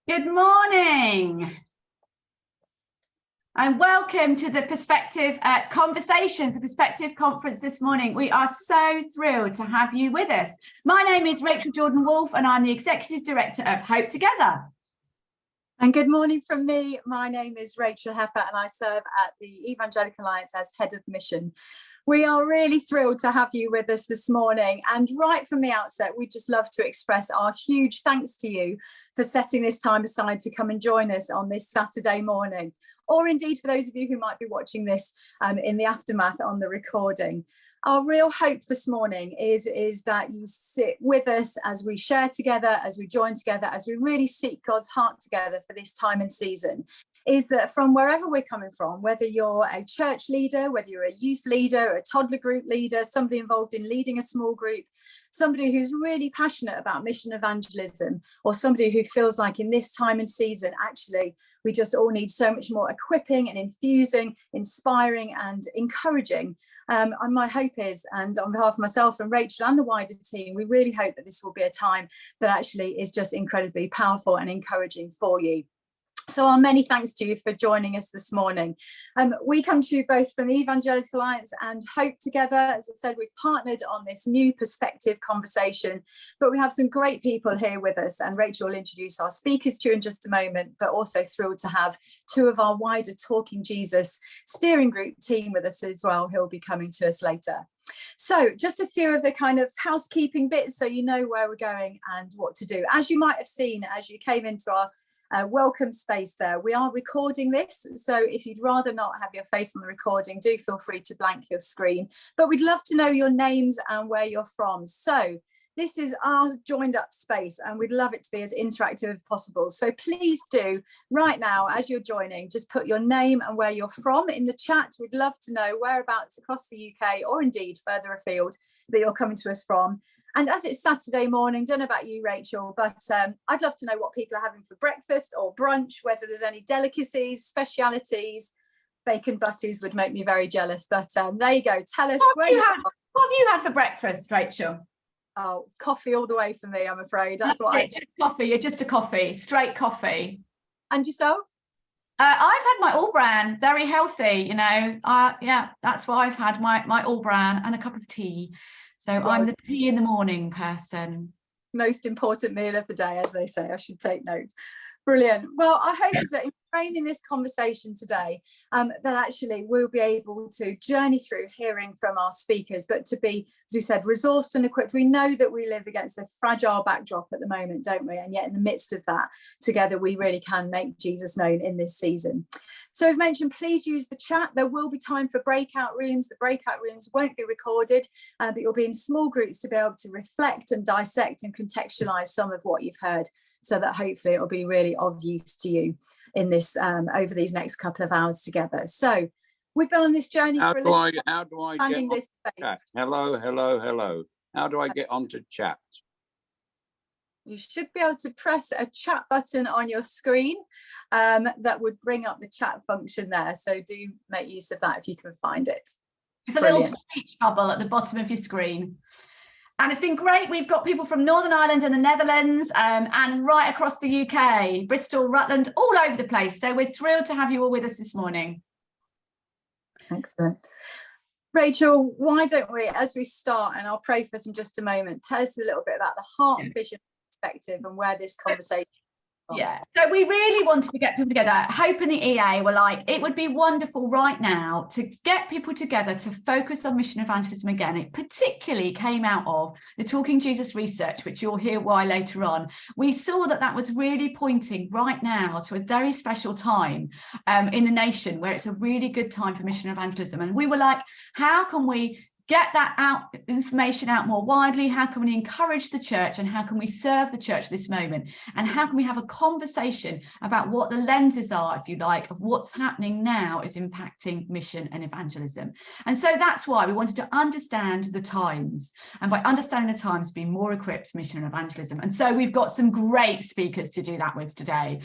Good morning and welcome to the Perspective Conversations, the Perspective Conference this morning. We are so thrilled to have you with us. My name is Rachel Jordan-Wolfe and I'm the Executive Director of Hope Together. And good morning from me. My name is Rachel Heffer and I serve at the Evangelical Alliance as Head of Mission. We are really thrilled to have you with us this morning. And right from the outset, we'd just love to express our huge thanks to you for setting this time aside to come and join us on this Saturday morning, or indeed for those of you who might be watching this in the aftermath on the recording. Our real hope this morning is that you sit with us as we share together, as we join together, as we really seek God's heart together for this time and season, is that from wherever we're coming from, whether you're a church leader, whether you're a youth leader, a toddler group leader, somebody involved in leading a small group, somebody who's really passionate about mission evangelism, or somebody who feels like in this time and season, actually, we just all need so much more equipping and infusing, inspiring and encouraging. And my hope is, and on behalf of myself and Rachel and the wider team, we really hope that this will be a time that actually is just incredibly powerful and encouraging for you. So our many thanks to you for joining us this morning. We come to you both from the Evangelical Alliance and Hope Together. As I said, we've partnered on this new perspective conversation, but we have some great people here with us, and Rachel will introduce our speakers to you in just a moment, but also thrilled to have two of our wider Talking Jesus steering group team with us as well, who'll be coming to us later. So just a few of the kind of housekeeping bits so you know where we're going and what to do. As you might have seen as you came into our welcome space there, we are recording this, so if you'd rather not have your face on the recording, do feel free to blank your screen, but we'd love to know your names and where you're from. So this is our joined up space and we'd love it to be as interactive as possible, so please do right now as you're joining just put your name and where you're from in the chat. We'd love to know whereabouts across the UK or indeed further afield that you're coming to us from. And as it's Saturday morning, don't know about you, Rachel, but I'd love to know what people are having for breakfast or brunch, whether there's any delicacies, specialities. Bacon butties would make me very jealous, but there you go. Tell us what have you had for breakfast, Rachel? Oh, coffee all the way for me, I'm afraid. That's what I... Coffee, you're just a coffee, straight coffee. And yourself? I've had my all bran, very healthy, you know. Yeah, that's what I've had, my all bran and a cup of tea. So well, I'm the tea in the morning person. Most important meal of the day, as they say. I should take note. Brilliant. Well, I hope that in framing this conversation today, that actually we'll be able to journey through hearing from our speakers, but to be, as you said, resourced and equipped. We know that we live against a fragile backdrop at the moment, don't we? And yet in the midst of that, together, we really can make Jesus known in this season. So I've mentioned, please use the chat. There will be time for breakout rooms. The breakout rooms won't be recorded, but you'll be in small groups to be able to reflect and dissect and contextualize some of what you've heard, so that hopefully it'll be really of use to you in this over these next couple of hours together. So we've been on this journey for a little while. How do I get this chat? Hello. How do I get onto chat? You should be able to press a chat button on your screen that would bring up the chat function there. So do make use of that if you can find it. It's a little speech bubble at the bottom of your screen. And it's been great. We've got people from Northern Ireland and the Netherlands and right across the UK, Bristol, Rutland, all over the place. So we're thrilled to have you all with us this morning. Excellent. Rachel, why don't we, as we start, and I'll pray for us in just a moment, tell us a little bit about the heart and vision perspective and where this conversation. Yeah, so we really wanted to get people together. Hope and the EA were like, it would be wonderful right now to get people together to focus on mission evangelism again. It particularly came out of the Talking Jesus research, which you'll hear why later on. We saw that that was really pointing right now to a very special time in the nation where it's a really good time for mission evangelism. And we were like, how can we get that information out more widely? How can we encourage the church, and how can we serve the church at this moment? And how can we have a conversation about what the lenses are, if you like, of what's happening now is impacting mission and evangelism? And so that's why we wanted to understand the times, and by understanding the times, be more equipped for mission and evangelism. And so we've got some great speakers to do that with today.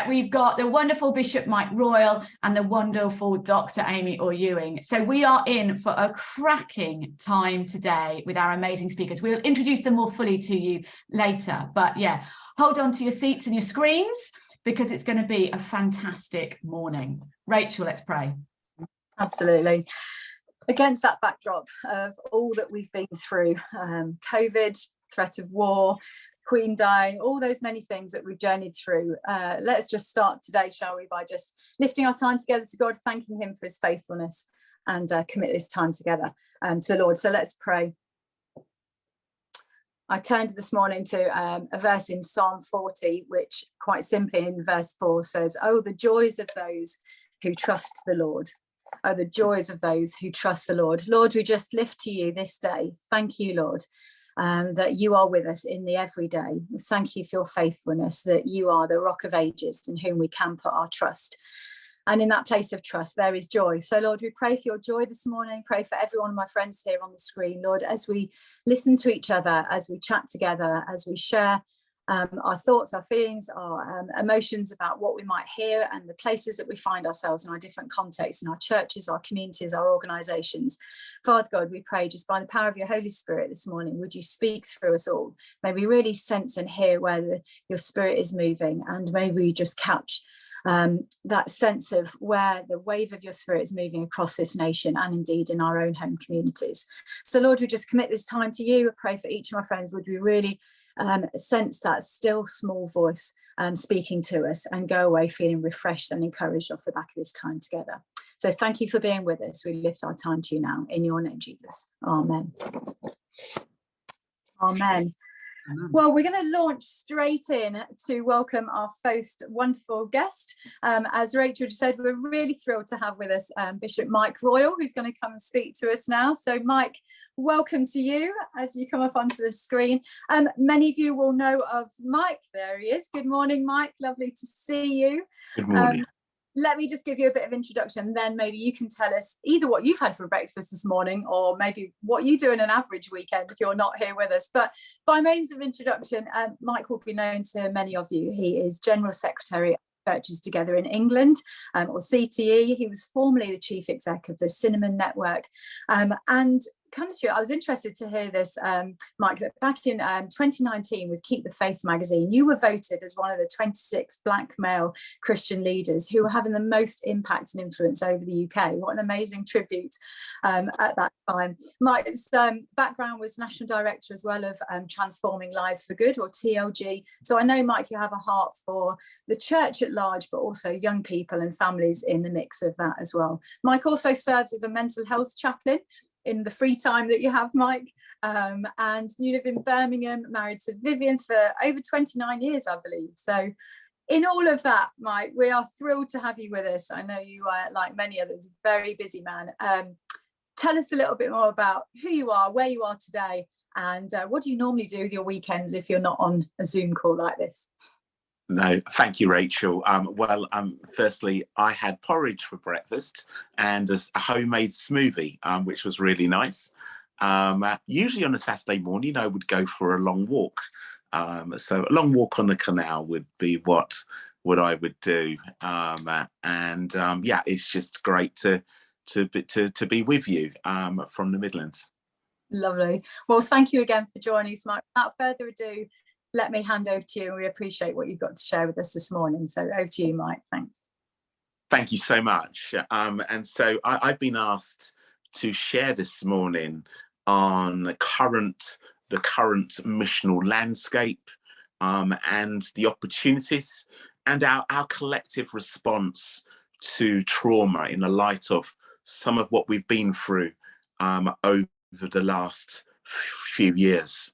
We've got the wonderful Bishop Mike Royal and the wonderful Dr. Amy Orr-Ewing. So we are in for a cracking cracking time today with our amazing speakers. We'll introduce them more fully to you later, but yeah, hold on to your seats and your screens because it's going to be a fantastic morning. Rachel, let's pray. Absolutely. Against that backdrop of all that we've been through, COVID, threat of war, Queen dying, all those many things that we've journeyed through, let's just start today, shall we, by just lifting our time together to God, thanking him for his faithfulness, and commit this time together to the Lord. So let's pray. I turned this morning to a verse in Psalm 40, which quite simply in verse 4 says, "Oh, the joys of those who trust the Lord. Oh, the joys of those who trust the Lord." Lord, we just lift to you this day. Thank you, Lord, that you are with us in the everyday. Thank you for your faithfulness, that you are the rock of ages in whom we can put our trust. And in that place of trust, there is joy. So, Lord, we pray for your joy this morning. Pray for every one of my friends here on the screen, Lord, as we listen to each other, as we chat together, as we share our thoughts, our feelings, our emotions about what we might hear and the places that we find ourselves in our different contexts, in our churches, our communities, our organisations. Father God, we pray just by the power of your Holy Spirit this morning, would you speak through us all? May we really sense and hear where your Spirit is moving, and may we just catch that sense of where the wave of your Spirit is moving across this nation and indeed in our own home communities. So Lord, we just commit this time to you. I pray for each of my friends, would we really sense that still small voice speaking to us and go away feeling refreshed and encouraged off the back of this time together. So thank you for being with us. We lift our time to you now in your name, Jesus. Amen. Amen. Well, we're going to launch straight in to welcome our first wonderful guest. As Rachel just said, we're really thrilled to have with us Bishop Mike Royal, who's going to come and speak to us now. So Mike, welcome to you as you come up onto the screen. Many of you will know of Mike. There he is. Good morning, Mike. Lovely to see you. Good morning. Let me just give you a bit of introduction, then maybe you can tell us either what you've had for breakfast this morning or maybe what you do in an average weekend if you're not here with us. But by means of introduction, Mike will be known to many of you. He is General Secretary of Churches Together in England, or CTE. He was formerly the Chief Exec of the Cinnamon Network, and comes to you. I was interested to hear this, Mike, that back in 2019 with Keep the Faith magazine, you were voted as one of the 26 Black male Christian leaders who were having the most impact and influence over the UK. What an amazing tribute at that time. Mike's background was National Director as well of Transforming Lives for Good, or TLG. So I know, Mike, you have a heart for the church at large, but also young people and families in the mix of that as well. Mike also serves as a mental health chaplain in the free time that you have, Mike, and you live in Birmingham, married to Vivian for over 29 years, I believe. So in all of that, Mike, we are thrilled to have you with us. I know you are, like many others, a very busy man. Tell us a little bit more about who you are, where you are today, and what do you normally do with your weekends if you're not on a Zoom call like this? No, thank you, Rachel. Firstly, I had porridge for breakfast and a homemade smoothie, which was really nice. Usually on a Saturday morning, I would go for a long walk. So a long walk on the canal would be what I would do. Yeah, it's just great to be with you from the Midlands. Lovely. Well, thank you again for joining us, Mike. Without further ado, let me hand over to you, and we appreciate what you've got to share with us this morning. So over to you, Mike. Thanks. Thank you so much. And so I've been asked to share this morning on the current missional landscape and the opportunities and our collective response to trauma in the light of some of what we've been through over the last few years.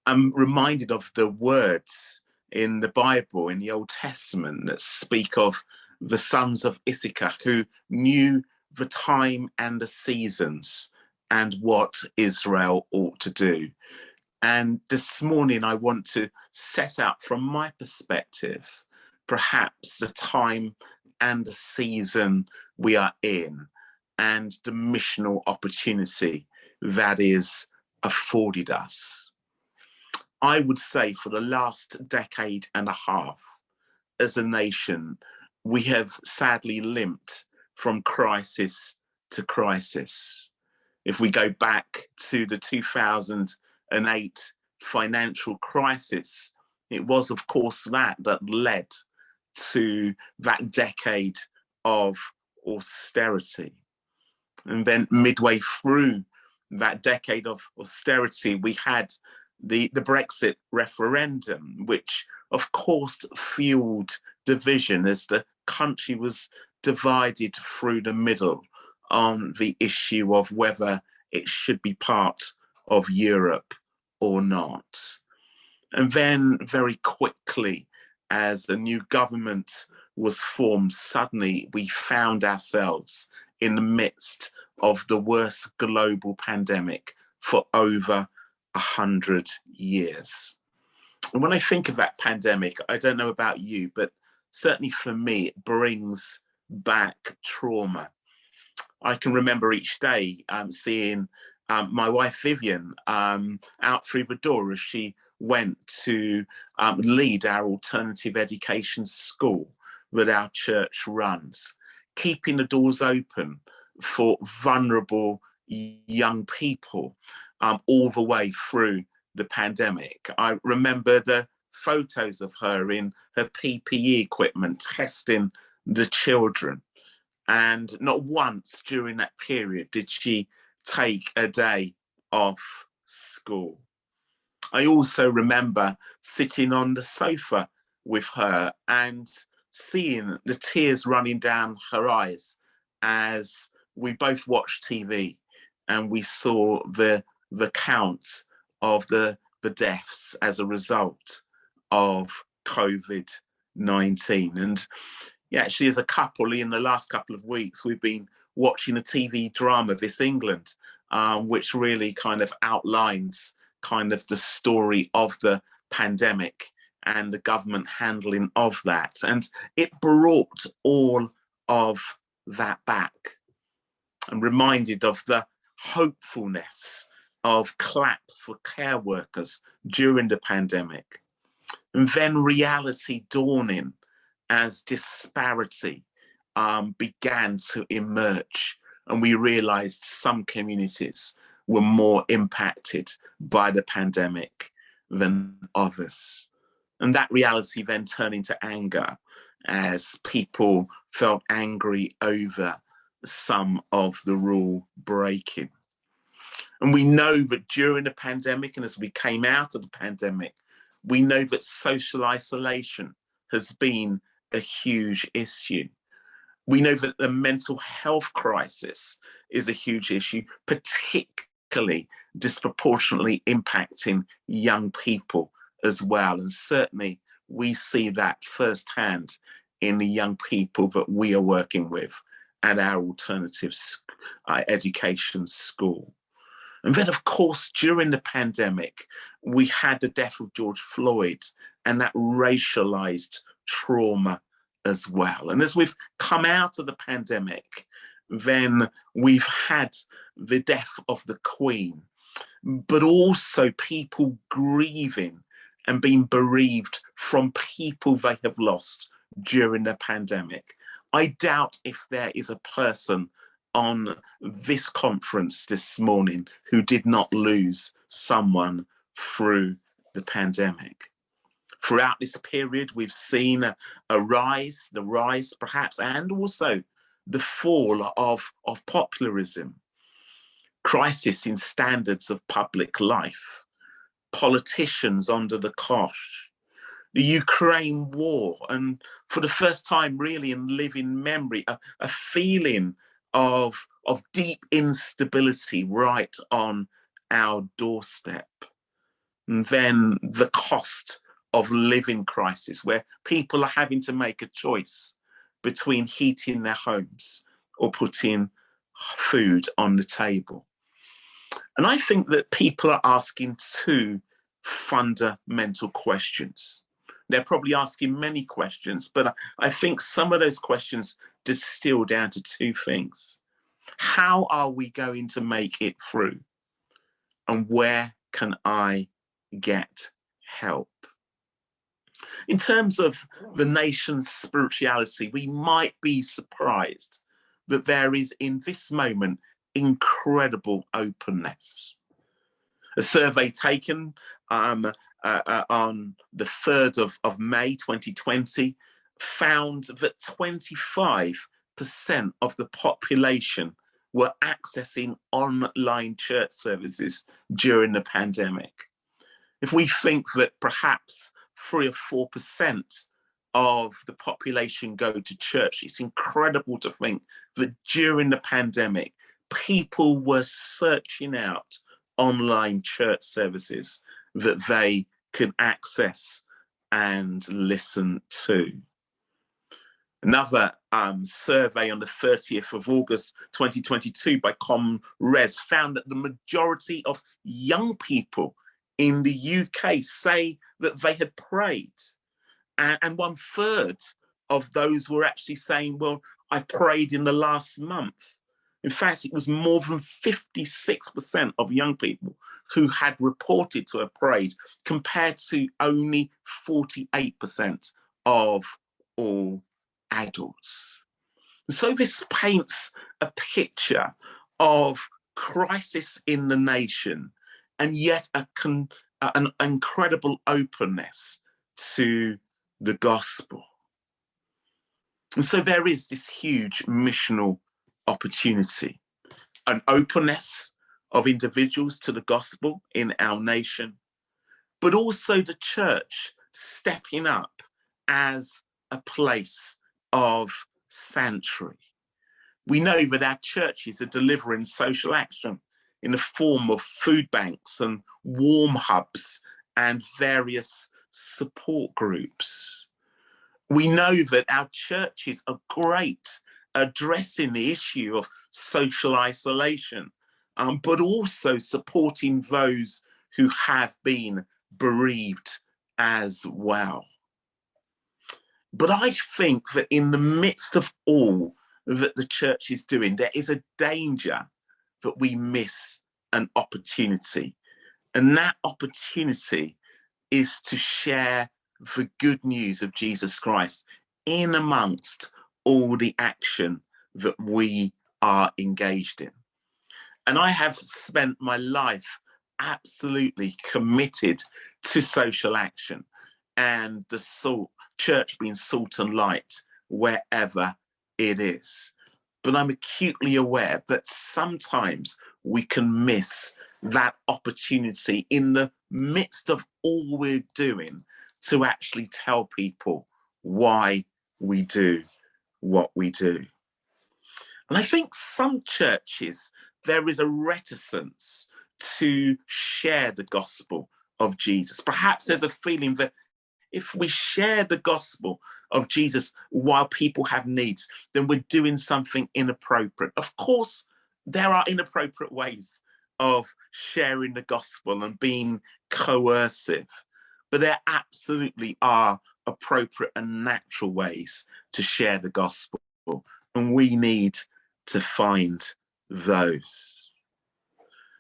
I'm reminded of the words in the Bible, in the Old Testament, that speak of the sons of Issachar who knew the time and the seasons and what Israel ought to do. And this morning, I want to set out from my perspective, perhaps the time and the season we are in and the missional opportunity that is afforded us. I would say for the last decade and a half, as a nation, we have sadly limped from crisis to crisis. If we go back to the 2008 financial crisis, it was, of course, that led to that decade of austerity. And then midway through that decade of austerity, we had the Brexit referendum, which of course fueled division as the country was divided through the middle on the issue of whether it should be part of Europe or not. And then very quickly, as the new government was formed, suddenly we found ourselves in the midst of the worst global pandemic for over 100 years. And when I think of that pandemic, I don't know about you, but certainly for me, it brings back trauma. I can remember each day seeing my wife Vivian out through the door as she went to lead our alternative education school that our church runs, keeping the doors open for vulnerable young people all the way through the pandemic. I remember the photos of her in her PPE equipment, testing the children. And not once during that period did she take a day off school. I also remember sitting on the sofa with her and seeing the tears running down her eyes as we both watched TV and we saw the count of the deaths as a result of COVID-19. And yeah, actually, as a couple, in the last couple of weeks, we've been watching a TV drama, This England, which really kind of outlines kind of the story of the pandemic and the government handling of that. And it brought all of that back and reminded of the hopefulness of claps for care workers during the pandemic. And then reality dawning as disparity began to emerge, and we realized some communities were more impacted by the pandemic than others. And that reality then turned into anger as people felt angry over some of the rule breaking. And we know that during the pandemic, and as we came out of the pandemic, we know that social isolation has been a huge issue. We know that the mental health crisis is a huge issue, particularly disproportionately impacting young people as well. And certainly we see that firsthand in the young people that we are working with at our alternative education school. And then, of course, during the pandemic, we had the death of George Floyd and that racialized trauma as well. And as we've come out of the pandemic, then we've had the death of the Queen, but also people grieving and being bereaved from people they have lost during the pandemic. I doubt if there is a person on this conference this morning who did not lose someone through the pandemic. Throughout this period, we've seen the rise perhaps, and also the fall of popularism, crisis in standards of public life, politicians under the cosh, the Ukraine war, and for the first time really in living memory, a feeling of deep instability right on our doorstep. And then the cost of living crisis, where people are having to make a choice between heating their homes or putting food on the table. And I think that people are asking two fundamental questions. They're probably asking many questions, but I think some of those questions distill down to two things. How are we going to make it through? And where can I get help? In terms of the nation's spirituality, we might be surprised that there is in this moment incredible openness. A survey taken on the 3rd of May 2020 found that 25% of the population were accessing online church services during the pandemic. If we think that perhaps 3 or 4% of the population go to church, it's incredible to think that during the pandemic, people were searching out online church services that they could access and listen to. Another survey on the 30th of August 2022 by ComRes found that the majority of young people in the UK say that they had prayed. And 1/3 of those were actually saying, well, I prayed in the last month. In fact, it was more than 56% of young people who had reported to have prayed, compared to only 48% of all adults. So this paints a picture of crisis in the nation, and yet an incredible openness to the gospel. And so there is this huge missional opportunity, an openness of individuals to the gospel in our nation, but also the church stepping up as a place of sanctuary. We know that our churches are delivering social action in the form of food banks and warm hubs and various support groups. We know that our churches are great addressing the issue of social isolation, but also supporting those who have been bereaved as well. But I think that in the midst of all that the church is doing, there is a danger that we miss an opportunity. And that opportunity is to share the good news of Jesus Christ in amongst all the action that we are engaged in. And I have spent my life absolutely committed to social action and the church being salt and light wherever it is. But I'm acutely aware that sometimes we can miss that opportunity in the midst of all we're doing to actually tell people why we do what we do. And I think some churches, there is a reticence to share the gospel of Jesus. Perhaps there's a feeling that if we share the gospel of Jesus while people have needs, then we're doing something inappropriate. Of course, there are inappropriate ways of sharing the gospel and being coercive, but there absolutely are appropriate and natural ways to share the gospel, and we need to find those.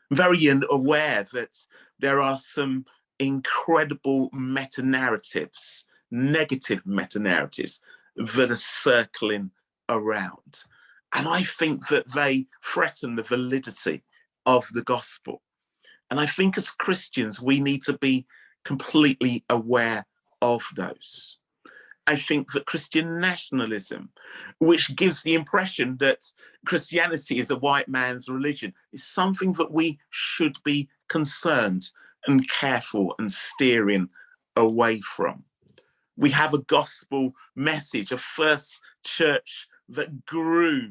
I'm very aware that there are some incredible meta-narratives, negative meta-narratives that are circling around. And I think that they threaten the validity of the gospel. And I think as Christians, we need to be completely aware of those. I think that Christian nationalism, which gives the impression that Christianity is a white man's religion, is something that we should be concerned and careful and steering away from. We have a gospel message, a first church that grew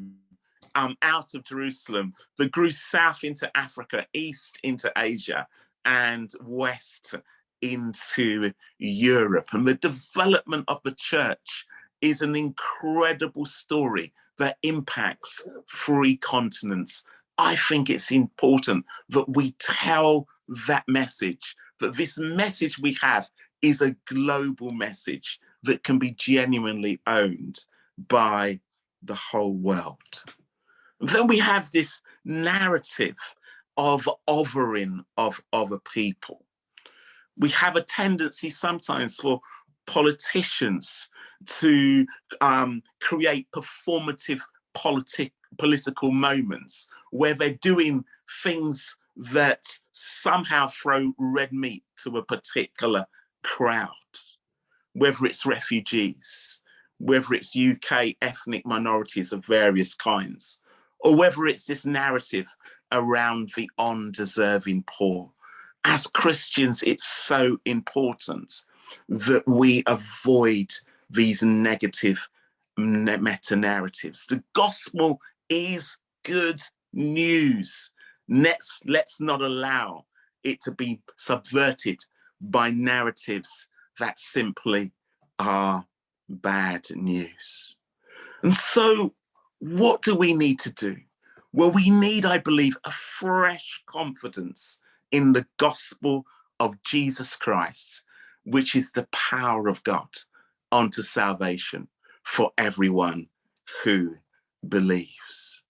out of Jerusalem, that grew south into Africa, east into Asia, and west into Europe. And the development of the church is an incredible story that impacts 3 continents. I think it's important that we tell that message, that this message we have is a global message that can be genuinely owned by the whole world. Then we have this narrative of othering of other people. We have a tendency sometimes for politicians to create performative political moments where they're doing things that somehow throw red meat to a particular crowd, whether it's refugees, whether it's UK ethnic minorities of various kinds, or whether it's this narrative around the undeserving poor. As Christians, it's so important that we avoid these negative meta-narratives. The gospel is good news. Let's not allow it to be subverted by narratives that simply are bad news. And so what do we need to do? Well, we need, I believe, a fresh confidence in the gospel of Jesus Christ, which is the power of God unto salvation for everyone who believes.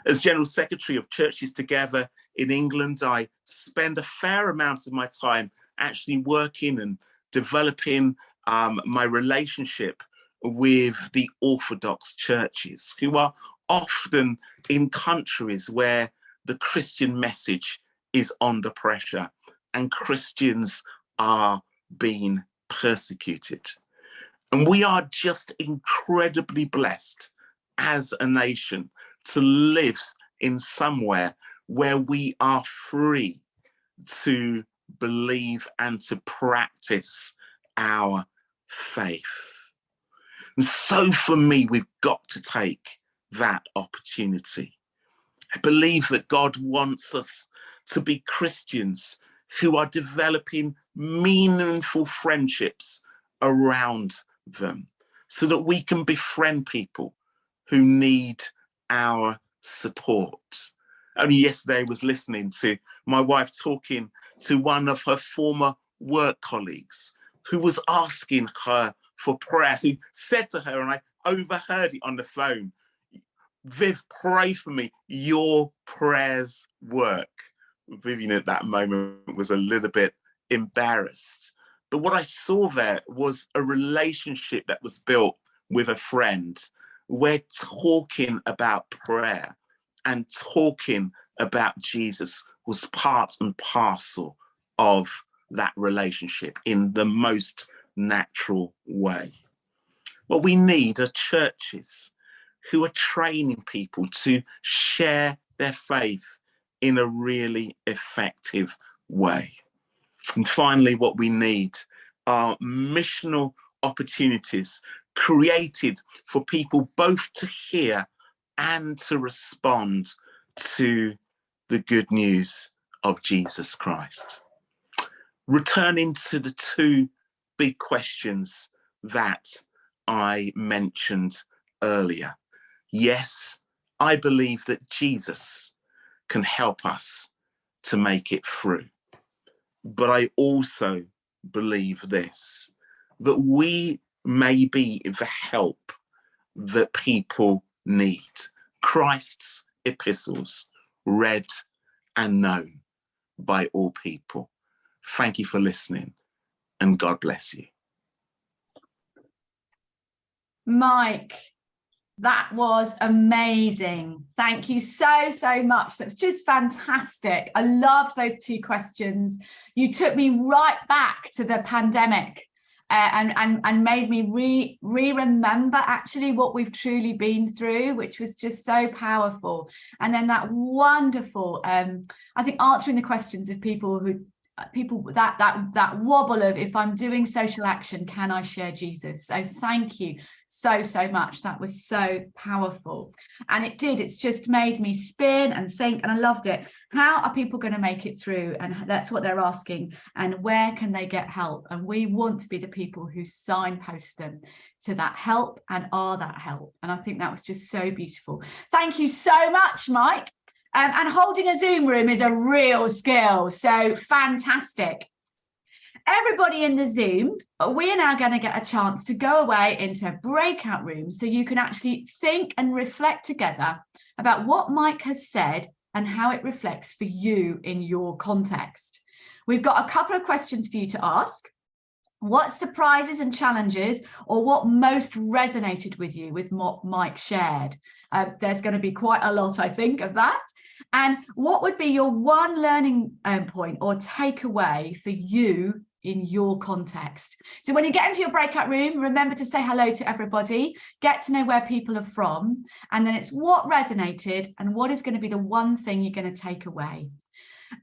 As General Secretary of Churches Together in England, I spend a fair amount of my time actually working and developing my relationship with the Orthodox churches, who are often in countries where the Christian message is under pressure and Christians are being persecuted. And we are just incredibly blessed as a nation to live in somewhere where we are free to believe and to practice our faith. And so for me, we've got to take that opportunity. I believe that God wants us to be Christians who are developing meaningful friendships around them so that we can befriend people who need our support. Only yesterday I was listening to my wife talking to one of her former work colleagues who was asking her for prayer, who said to her, and I overheard it on the phone, "Viv, pray for me, your prayers work." Vivian at that moment was a little bit embarrassed. But what I saw there was a relationship that was built with a friend. We're talking about prayer and talking about Jesus was part and parcel of that relationship in the most natural way. What we need are churches who are training people to share their faith in a really effective way. And finally, what we need are missional opportunities created for people both to hear and to respond to the good news of Jesus Christ. Returning to the two big questions that I mentioned earlier. Yes, I believe that Jesus can help us to make it through. But I also believe this, that we may be the help that people need. Christ's epistles, read and known by all people. Thank you for listening, and God bless you. Mike, that was amazing. Thank you so much. That was just fantastic. I loved those two questions. You took me right back to the pandemic and made me remember actually what we've truly been through, which was just so powerful. And then that wonderful, I think, answering the questions of people that wobble of, if I'm doing social action, can I share Jesus? So thank you so much. That was so powerful, and it's just made me spin and think, and I loved it. How are people going to make it through? And that's what they're asking, and where can they get help? And we want to be the people who signpost them to that help and are that help. And I think that was just so beautiful. Thank you so much, Mike. And holding a Zoom room is a real skill, so fantastic. Everybody in the Zoom, we are now going to get a chance to go away into breakout rooms so you can actually think and reflect together about what Mike has said and how it reflects for you in your context. We've got a couple of questions for you to ask. What surprises and challenges, or what most resonated with you with what Mike shared? There's going to be quite a lot, I think, of that. And what would be your one learning point or takeaway for you in your context? So when you get into your breakout room, remember to say hello to everybody, get to know where people are from, and then it's what resonated and what is going to be the one thing you're going to take away.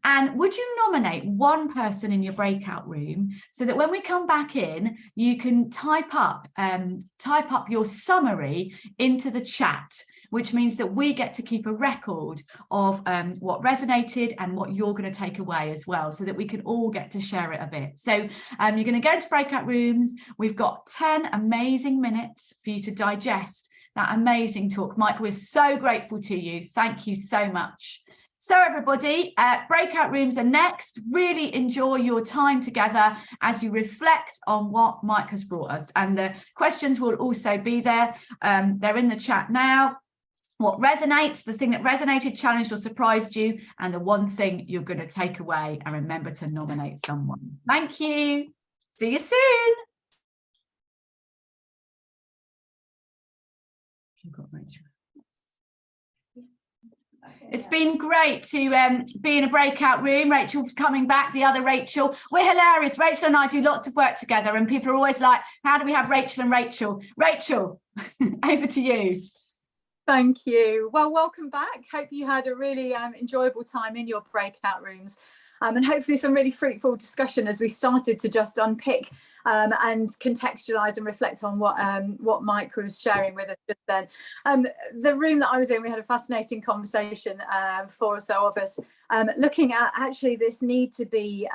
And would you nominate one person in your breakout room so that when we come back in, you can type up your summary into the chat, which means that we get to keep a record of what resonated and what you're going to take away as well, so that we can all get to share it a bit. So you're going to go into breakout rooms. We've got 10 amazing minutes for you to digest that amazing talk. Mike, we're so grateful to you. Thank you so much. So everybody, breakout rooms are next. Really enjoy your time together as you reflect on what Mike has brought us. And the questions will also be there. They're in the chat now. What resonates, the thing that resonated, challenged or surprised you, and the one thing you're going to take away. And remember to nominate someone. Thank you. See you soon. You've got Rachel. It's been great to be in a breakout room. Rachel's coming back, the other Rachel. We're hilarious. Rachel and I do lots of work together, and people are always like, how do we have Rachel and Rachel? Rachel, over to you. Thank you. Well, welcome back. Hope you had a really enjoyable time in your breakout rooms, and hopefully some really fruitful discussion as we started to just unpick and contextualize and reflect on what Mike was sharing with us just then. The room that I was in, we had a fascinating conversation, 4 or so of us, looking at actually this need to be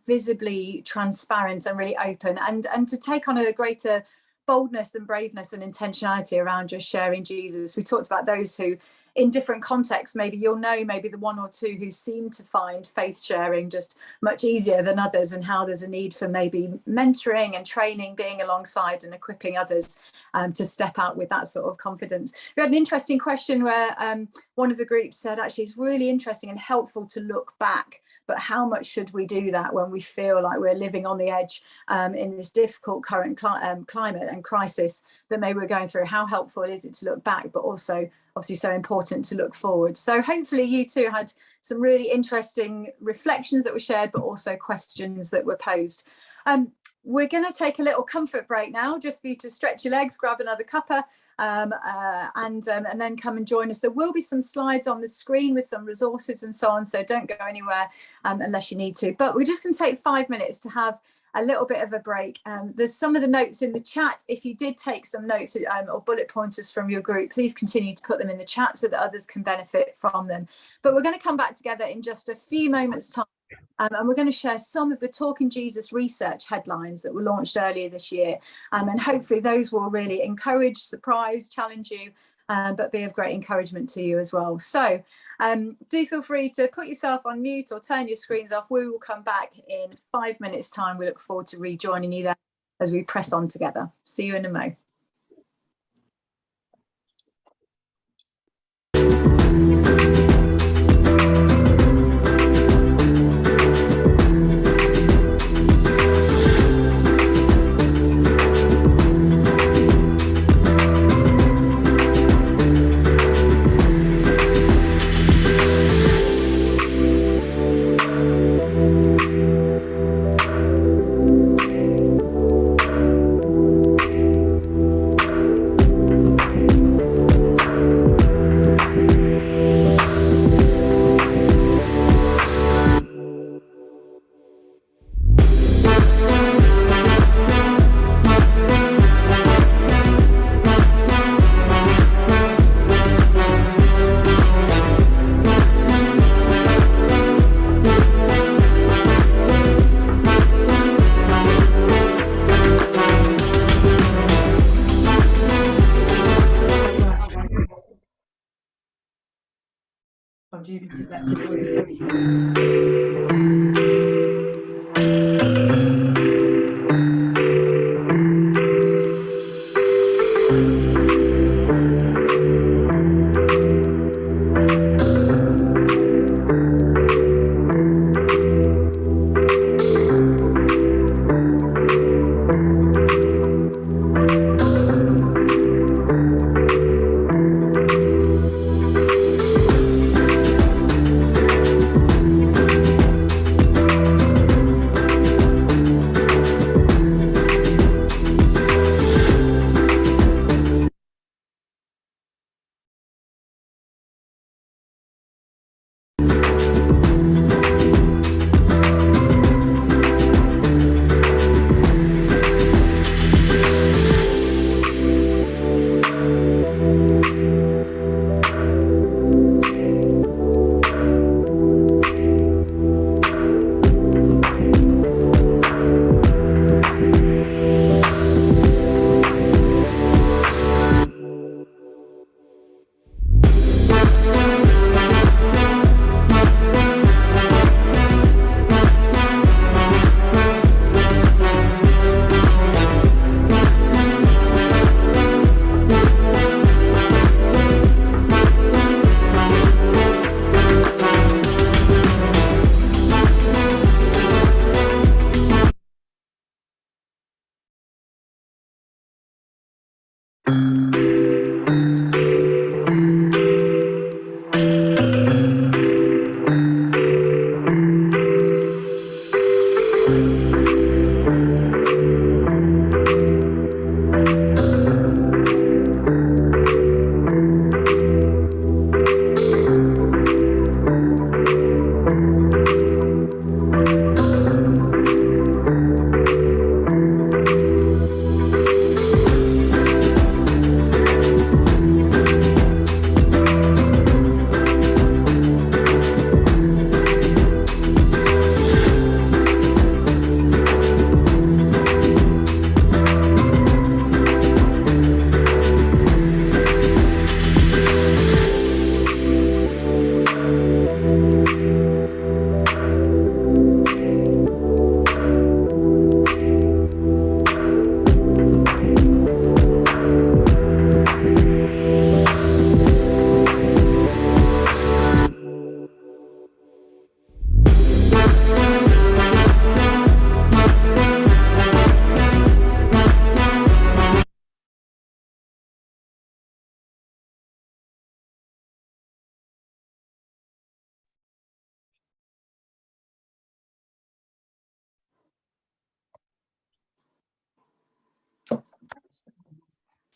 visibly transparent and really open, and to take on a greater boldness and braveness and intentionality around just sharing Jesus. We talked about those who, in different contexts, maybe you'll know maybe the 1 or 2 who seem to find faith sharing just much easier than others, and how there's a need for maybe mentoring and training, being alongside and equipping others to step out with that sort of confidence. We had an interesting question where one of the groups said, actually, it's really interesting and helpful to look back, but how much should we do that when we feel like we're living on the edge in this difficult current climate and crisis that maybe we're going through? How helpful is it to look back, but also obviously so important to look forward? So hopefully you too had some really interesting reflections that were shared, but also questions that were posed. We're going to take a little comfort break now, just for you to stretch your legs, grab another cuppa, and then come and join us. There will be some slides on the screen with some resources and so on, so don't go anywhere unless you need to. But we're just going to take 5 minutes to have a little bit of a break. There's some of the notes in the chat. If you did take some notes or bullet pointers from your group, please continue to put them in the chat so that others can benefit from them. But we're going to come back together in just a few moments' time. And we're going to share some of the Talking Jesus research headlines that were launched earlier this year. And hopefully those will really encourage, surprise, challenge you, but be of great encouragement to you as well. So do feel free to put yourself on mute or turn your screens off. We will come back in 5 minutes' time. We look forward to rejoining you there as we press on together. See you in a mo.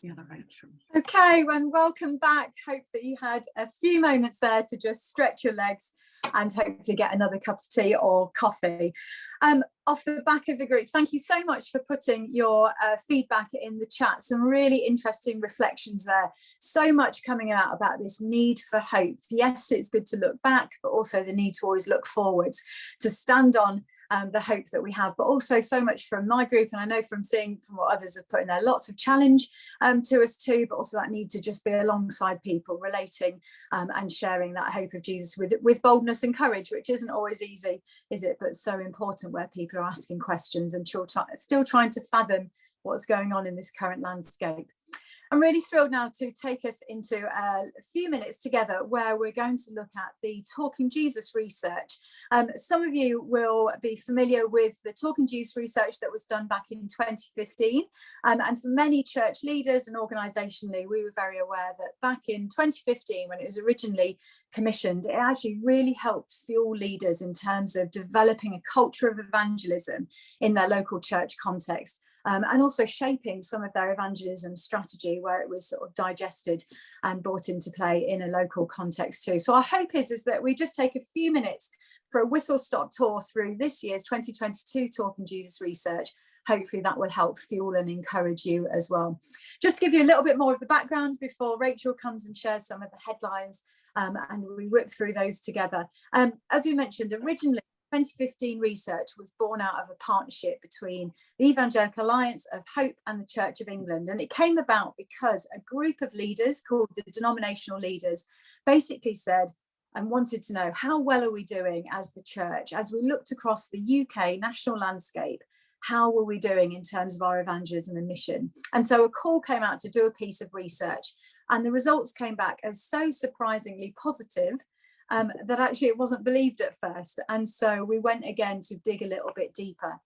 The other Rachel. Okay, and welcome back. Hope that you had a few moments there to just stretch your legs and hopefully get another cup of tea or coffee. Off the back of the group, thank you so much for putting your feedback in the chat. Some really interesting reflections there. So much coming out about this need for hope. Yes, it's good to look back, but also the need to always look forwards, to stand on the hope that we have, but also so much from my group, and I know from seeing from what others have put in there, lots of challenge to us too, but also that need to just be alongside people, relating and sharing that hope of Jesus with boldness and courage, which isn't always easy, is it? But so important, where people are asking questions and still trying to fathom what's going on in this current landscape. I'm really thrilled now to take us into a few minutes together where we're going to look at the Talking Jesus research. Some of you will be familiar with the Talking Jesus research that was done back in 2015. And for many church leaders and organisationally, we were very aware that back in 2015, when it was originally commissioned, it actually really helped fuel leaders in terms of developing a culture of evangelism in their local church context. And also shaping some of their evangelism strategy, where it was sort of digested and brought into play in a local context too. So our hope is that we just take a few minutes for a whistle-stop tour through this year's 2022 Talking Jesus research. Hopefully that will help fuel and encourage you as well. Just to give you a little bit more of the background before Rachel comes and shares some of the headlines, and we whip through those together. As we mentioned, originally 2015 research was born out of a partnership between the Evangelical Alliance of Hope and the Church of England. And it came about because a group of leaders called the denominational leaders basically said and wanted to know, how well are we doing as the church? As we looked across the UK national landscape, how were we doing in terms of our evangelism and mission? And so a call came out to do a piece of research, and the results came back as so surprisingly positive that actually it wasn't believed at first. And so we went again to dig a little bit deeper.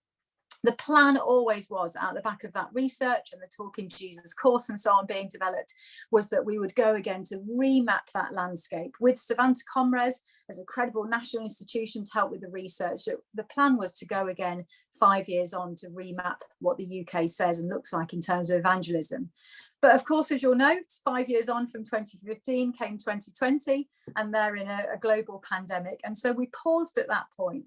The plan always was, out the back of that research and the Talking Jesus course and so on being developed, was that we would go again to remap that landscape with Savanta Comres as a credible national institution to help with the research. The plan was to go again 5 years on to remap what the UK says and looks like in terms of evangelism. But of course, as you'll note, 5 years on from 2015 came 2020, and they're in a global pandemic. And so we paused at that point.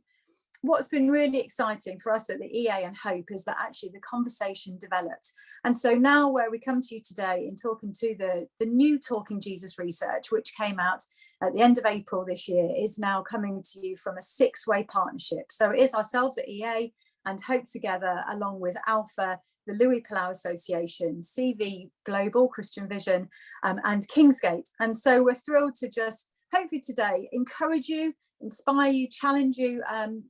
What's been really exciting for us at the EA and Hope is that actually the conversation developed. And so now where we come to you today in talking to the new Talking Jesus research, which came out at the end of April this year, is now coming to you from a 6-way partnership. So it is ourselves at EA and Hope together, along with Alpha, the Louis Palau Association, CV Global, Christian Vision, and Kingsgate. And so we're thrilled to just hopefully today encourage you, inspire you, challenge you,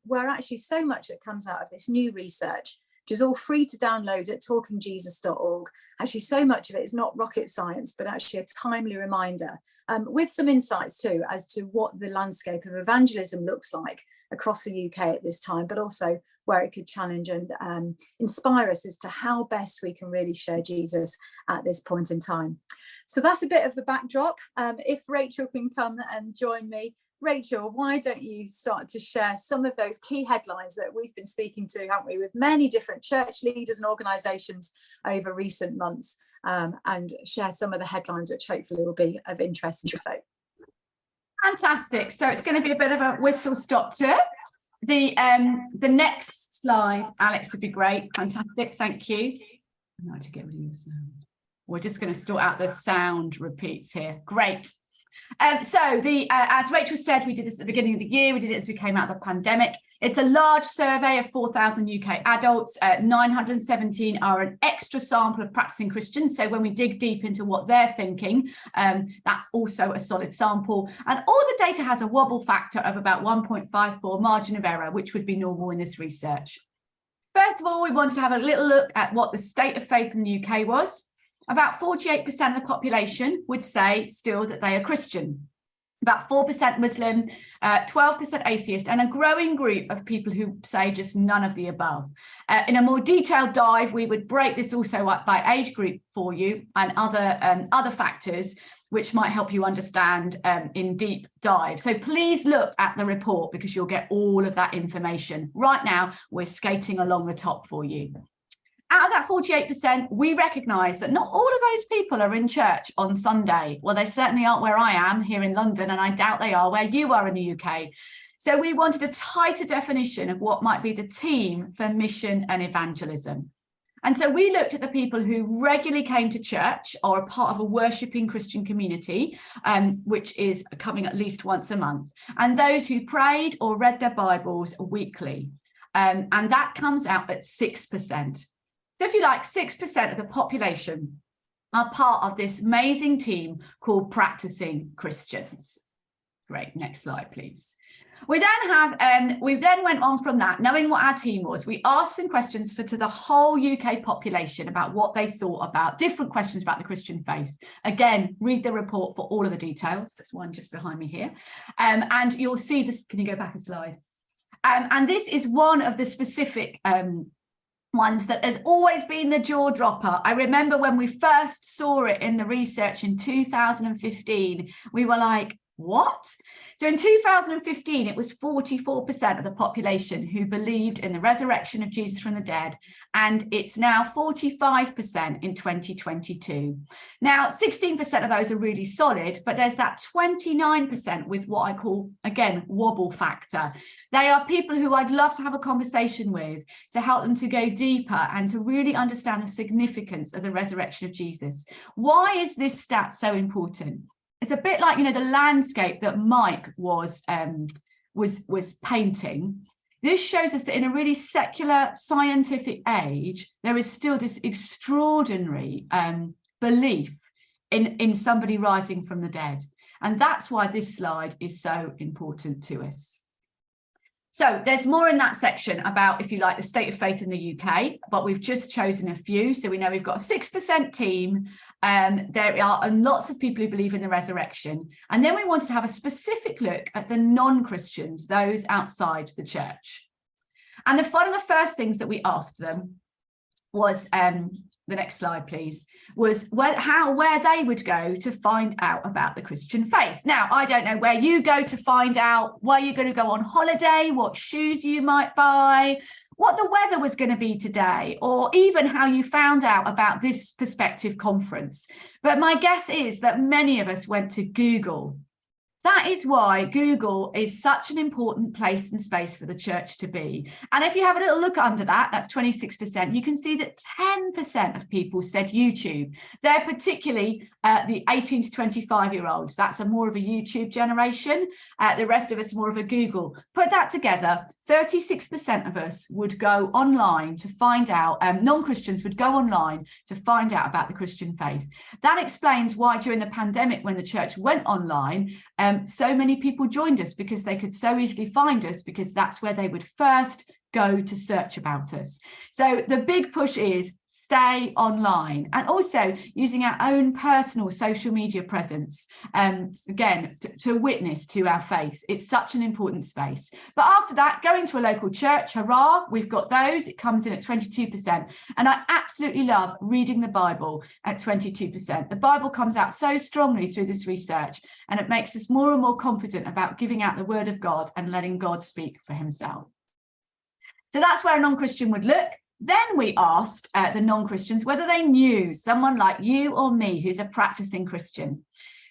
where actually so much that comes out of this new research, which is all free to download at talkingjesus.org. Actually, so much of it is not rocket science, but actually a timely reminder, with some insights too, as to what the landscape of evangelism looks like across the UK at this time, but also where it could challenge and inspire us as to how best we can really share Jesus at this point in time. So that's a bit of the backdrop. If Rachel can come and join me. Rachel, why don't you start to share some of those key headlines that we've been speaking to, haven't we, with many different church leaders and organisations over recent months, and share some of the headlines which hopefully will be of interest to folks. Fantastic. So it's going to be a bit of a whistle-stop tour. The next slide, Alex, would be great. Fantastic. Thank you. I'd like to get rid of your sound. We're just going to sort out the sound repeats here. Great. So as Rachel said, we did this at the beginning of the year. We did it as we came out of the pandemic. It's a large survey of 4,000 UK adults. 917 are an extra sample of practicing Christians. So when we dig deep into what they're thinking, that's also a solid sample. And all the data has a wobble factor of about 1.54 margin of error, which would be normal in this research. First of all, we wanted to have a little look at what the state of faith in the UK was. About 48% of the population would say still that they are Christian. About 4% Muslim, 12% atheist, and a growing group of people who say just none of the above. In a more detailed dive, we would break this also up by age group for you and other factors which might help you understand in deep dive. So please look at the report because you'll get all of that information. Right now, we're skating along the top for you. Out of that 48%, we recognise that not all of those people are in church on Sunday. Well, they certainly aren't where I am here in London, and I doubt they are where you are in the UK. So we wanted a tighter definition of what might be the team for mission and evangelism. And so we looked at the people who regularly came to church or are part of a worshipping Christian community, which is coming at least once a month, and those who prayed or read their Bibles weekly. And that comes out at 6%. So if you like, 6% of the population are part of this amazing team called Practicing Christians. Great, next slide, please. We then went on from that, knowing what our team was. We asked some questions to the whole UK population about what they thought about different questions about the Christian faith. Again, read the report for all of the details. There's one just behind me here. And you'll see this. Can you go back a slide? And this is one of the specific ones that has always been the jaw dropper. I remember when we first saw it in the research in 2015, we were like, what? So in 2015, it was 44% of the population who believed in the resurrection of Jesus from the dead, and it's now 45% in 2022. Now, 16% of those are really solid, but there's that 29% with what I call, again, wobble factor. They are people who I'd love to have a conversation with to help them to go deeper and to really understand the significance of the resurrection of Jesus. Why is this stat so important? It's a bit like, the landscape that Mike was painting. This shows us that in a really secular scientific age, there is still this extraordinary belief in somebody rising from the dead. And that's why this slide is so important to us. So there's more in that section about, if you like, the state of faith in the UK, but we've just chosen a few. So we know we've got a 6% team. There are lots of people who believe in the resurrection. And then we wanted to have a specific look at the non-Christians, those outside the church. And one of the first things that we asked them was, the next slide, please, was where they would go to find out about the Christian faith. Now, I don't know where you go to find out, where you're going to go on holiday, what shoes you might buy, what the weather was going to be today, or even how you found out about this Perspective conference. But my guess is that many of us went to Google. That is why Google is such an important place and space for the church to be. And if you have a little look under that, that's 26%, you can see that 10% of people said YouTube. They're particularly the 18 to 25-year-olds. That's more of a YouTube generation. The rest of us more of a Google. Put that together, 36% of us would go online to find out, non-Christians would go online to find out about the Christian faith. That explains why during the pandemic, when the church went online, so many people joined us, because they could so easily find us, because that's where they would first go to search about us. So the big push is to stay online, and also using our own personal social media presence, again, to witness to our faith. It's such an important space. But after that, going to a local church, hurrah, we've got those. It comes in at 22%. And I absolutely love reading the Bible at 22%. The Bible comes out so strongly through this research, and it makes us more and more confident about giving out the word of God and letting God speak for himself. So that's where a non-Christian would look. Then we asked the non-Christians whether they knew someone like you or me who's a practicing Christian.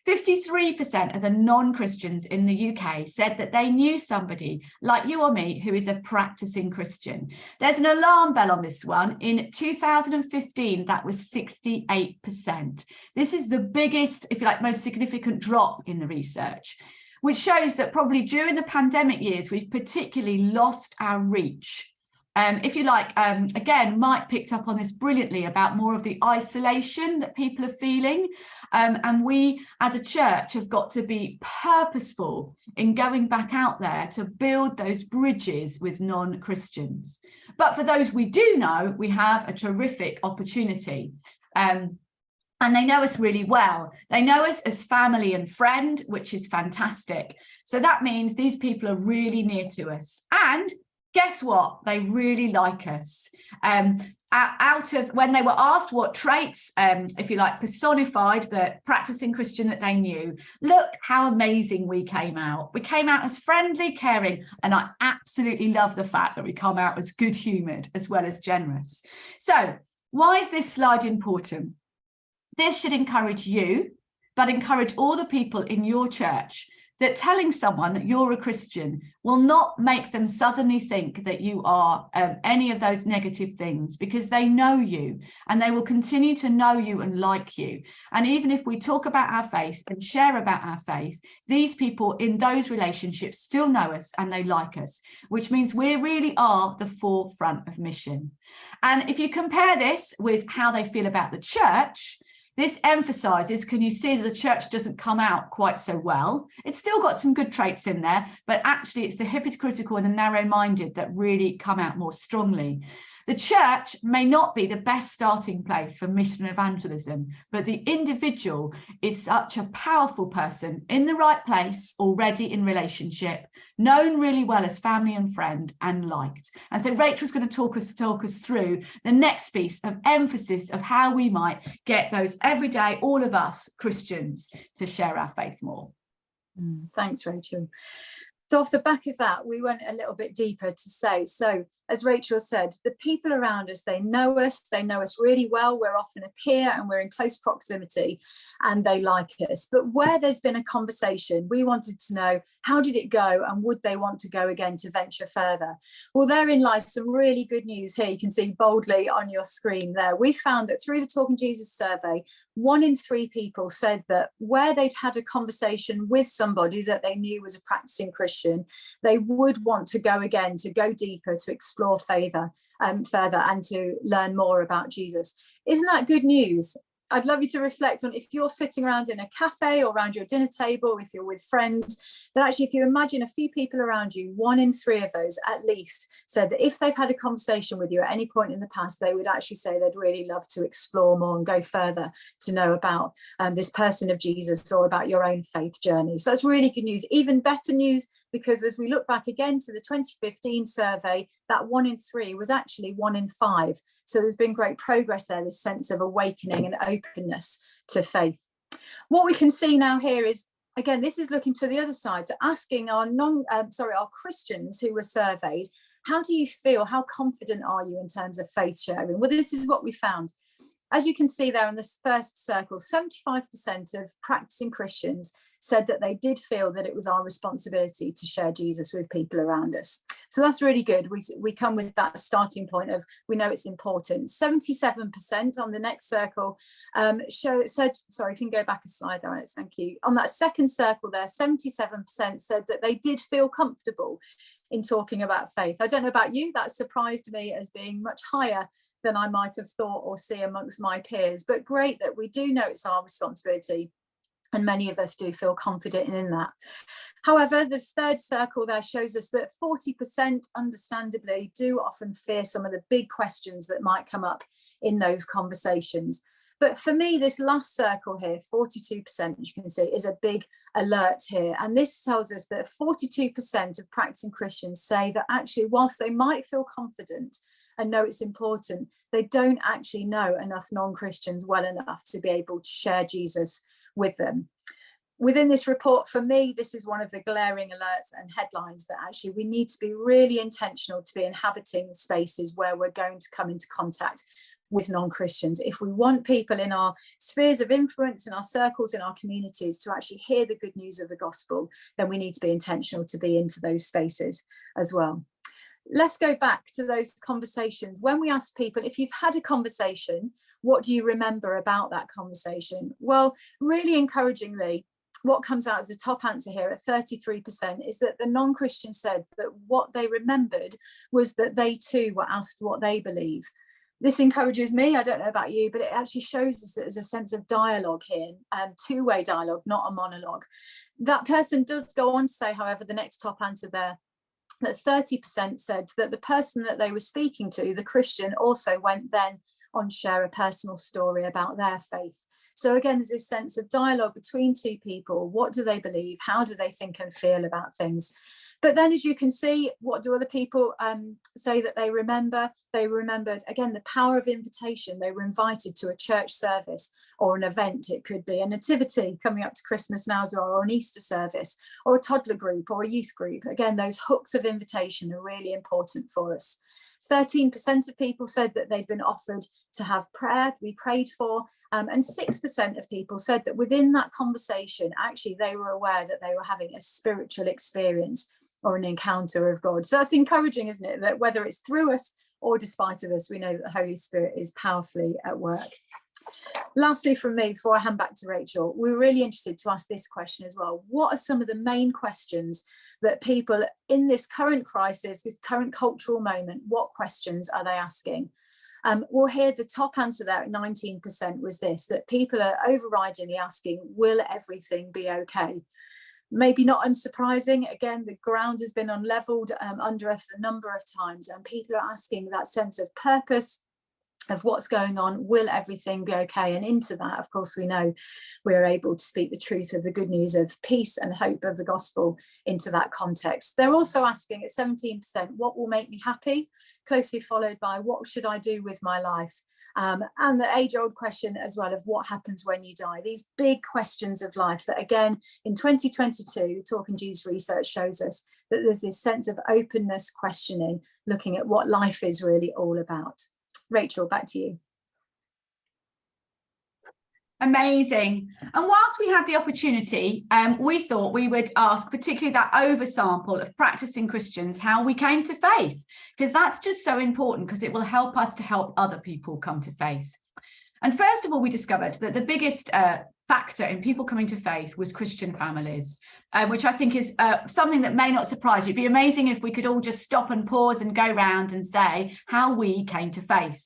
53% of the non-Christians in the UK said that they knew somebody like you or me who is a practicing Christian. There's an alarm bell on this one. In 2015, that was 68%. This is the biggest, if you like, most significant drop in the research, which shows that probably during the pandemic years, we've particularly lost our reach. If you like, again, Mike picked up on this brilliantly about more of the isolation that people are feeling. And we as a church have got to be purposeful in going back out there to build those bridges with non-Christians. But for those we do know, we have a terrific opportunity. And they know us really well. They know us as family and friend, which is fantastic. So that means these people are really near to us. And guess what? They really like us. Out of when they were asked what traits, if you like, personified the practicing Christian that they knew, look how amazing we came out. We came out as friendly, caring, and I absolutely love the fact that we come out as good-humoured as well as generous. So why is this slide important? This should encourage you, but encourage all the people in your church that telling someone that you're a Christian will not make them suddenly think that you are any of those negative things, because they know you and they will continue to know you and like you. And even if we talk about our faith and share about our faith, these people in those relationships still know us and they like us, which means we really are the forefront of mission. And if you compare this with how they feel about the church, this emphasizes, can you see that the church doesn't come out quite so well? It's still got some good traits in there, but actually it's the hypocritical and the narrow-minded that really come out more strongly. The church may not be the best starting place for mission and evangelism, but the individual is such a powerful person in the right place, already in relationship, known really well as family and friend, and liked. And so Rachel's going to talk us through the next piece of emphasis of how we might get those everyday, all of us Christians, to share our faith more. Thanks, Rachel. So off the back of that, we went a little bit deeper to say, so as Rachel said, the people around us, they know us really well. We're often a peer and we're in close proximity and they like us. But where there's been a conversation, we wanted to know, how did it go and would they want to go again to venture further? Well, therein lies some really good news here. You can see boldly on your screen there. We found that through the Talking Jesus survey, 1 in 3 people said that where they'd had a conversation with somebody that they knew was a practicing Christian, they would want to go again, to go deeper, to explore further and to learn more about Jesus. Isn't that good news? I'd love you to reflect on, if you're sitting around in a cafe or around your dinner table, if you're with friends, that actually if you imagine a few people around you, 1 in 3 of those at least said that if they've had a conversation with you at any point in the past, they would actually say they'd really love to explore more and go further to know about this person of Jesus or about your own faith journey. So that's really good news. Even better news, because as we look back again to the 2015 survey, that 1 in 3 was actually 1 in 5. So there's been great progress there, this sense of awakening and openness to faith. What we can see now here is, again, this is looking to the other side, to asking our Christians who were surveyed, how do you feel? How confident are you in terms of faith sharing? Well, this is what we found. As you can see there in this first circle, 75% of practicing Christians said that they did feel that it was our responsibility to share Jesus with people around us. So that's really good. We come with that starting point of, we know it's important. 77% on the next circle sorry, can you go back a slide there, Alex? Thank you. On that second circle there, 77% said that they did feel comfortable in talking about faith. I don't know about you, that surprised me as being much higher than I might have thought or see amongst my peers, but great that we do know it's our responsibility. And many of us do feel confident in that. However, this third circle there shows us that 40% understandably do often fear some of the big questions that might come up in those conversations. But for me, this last circle here, 42%, as you can see, is a big alert here. And this tells us that 42% of practicing Christians say that actually, whilst they might feel confident and know it's important, they don't actually know enough non-Christians well enough to be able to share Jesus with them. Within this report, for me, this is one of the glaring alerts and headlines that actually we need to be really intentional to be inhabiting spaces where we're going to come into contact with non-Christians. If we want people in our spheres of influence, in our circles, in our communities to actually hear the good news of the gospel, then we need to be intentional to be into those spaces as well. Let's go back to those conversations. When we ask people, if you've had a conversation, what do you remember about that conversation? Well, really encouragingly, what comes out as the top answer here at 33% is that the non-Christian said that what they remembered was that they too were asked what they believe. This encourages me. I don't know about you, but it actually shows us that there's a sense of dialogue here, two-way dialogue, not a monologue. That person does go on to say, however, the next top answer there, that 30% said that the person that they were speaking to, the Christian, also went then on to share a personal story about their faith. So again, there's this sense of dialogue between two people. What do they believe? How do they think and feel about things? But then, as you can see, what do other people say that they remember? They remembered, again, the power of invitation. They were invited to a church service or an event. It could be a nativity coming up to Christmas now as well, or an Easter service, or a toddler group or a youth group. Again, those hooks of invitation are really important for us. 13% of people said that they'd been offered to have prayer, to be prayed for, and 6% of people said that within that conversation, actually, they were aware that they were having a spiritual experience or an encounter of God. So that's encouraging, isn't it? That whether it's through us or despite of us, we know that the Holy Spirit is powerfully at work. Lastly, from me, before I hand back to Rachel, we're really interested to ask this question as well. What are some of the main questions that people in this current crisis, this current cultural moment, what questions are they asking? Well, here the top answer there at 19% was this, that people are overridingly asking, will everything be okay? Maybe not unsurprising. Again, the ground has been unleveled under us a number of times, and people are asking that sense of purpose, of what's going on, will everything be okay? And into that, of course, we know we're able to speak the truth of the good news of peace and hope of the gospel into that context. They're also asking at 17%, what will make me happy? Closely followed by, what should I do with my life? And the age-old question as well of what happens when you die. These big questions of life that, again, in 2022, Talking Jesus research shows us that there's this sense of openness, questioning, looking at what life is really all about. Rachel, back to you. Amazing. And whilst we had the opportunity, we thought we would ask particularly that oversample of practicing Christians how we came to faith, because that's just so important, because it will help us to help other people come to faith. And first of all, we discovered that the biggest factor in people coming to faith was Christian families, which I think is something that may not surprise you. It'd be amazing if we could all just stop and pause and go round and say how we came to faith.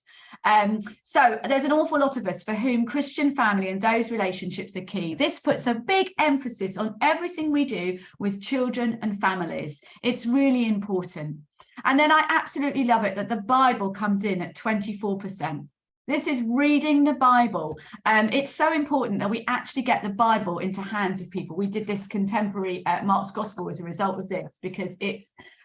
So there's an awful lot of us for whom Christian family and those relationships are key. This puts a big emphasis on everything we do with children and families. It's really important. And then I absolutely love it that the Bible comes in at 24%. This is reading the Bible. It's so important that we actually get the Bible into hands of people. We did this contemporary Mark's Gospel as a result of this, because it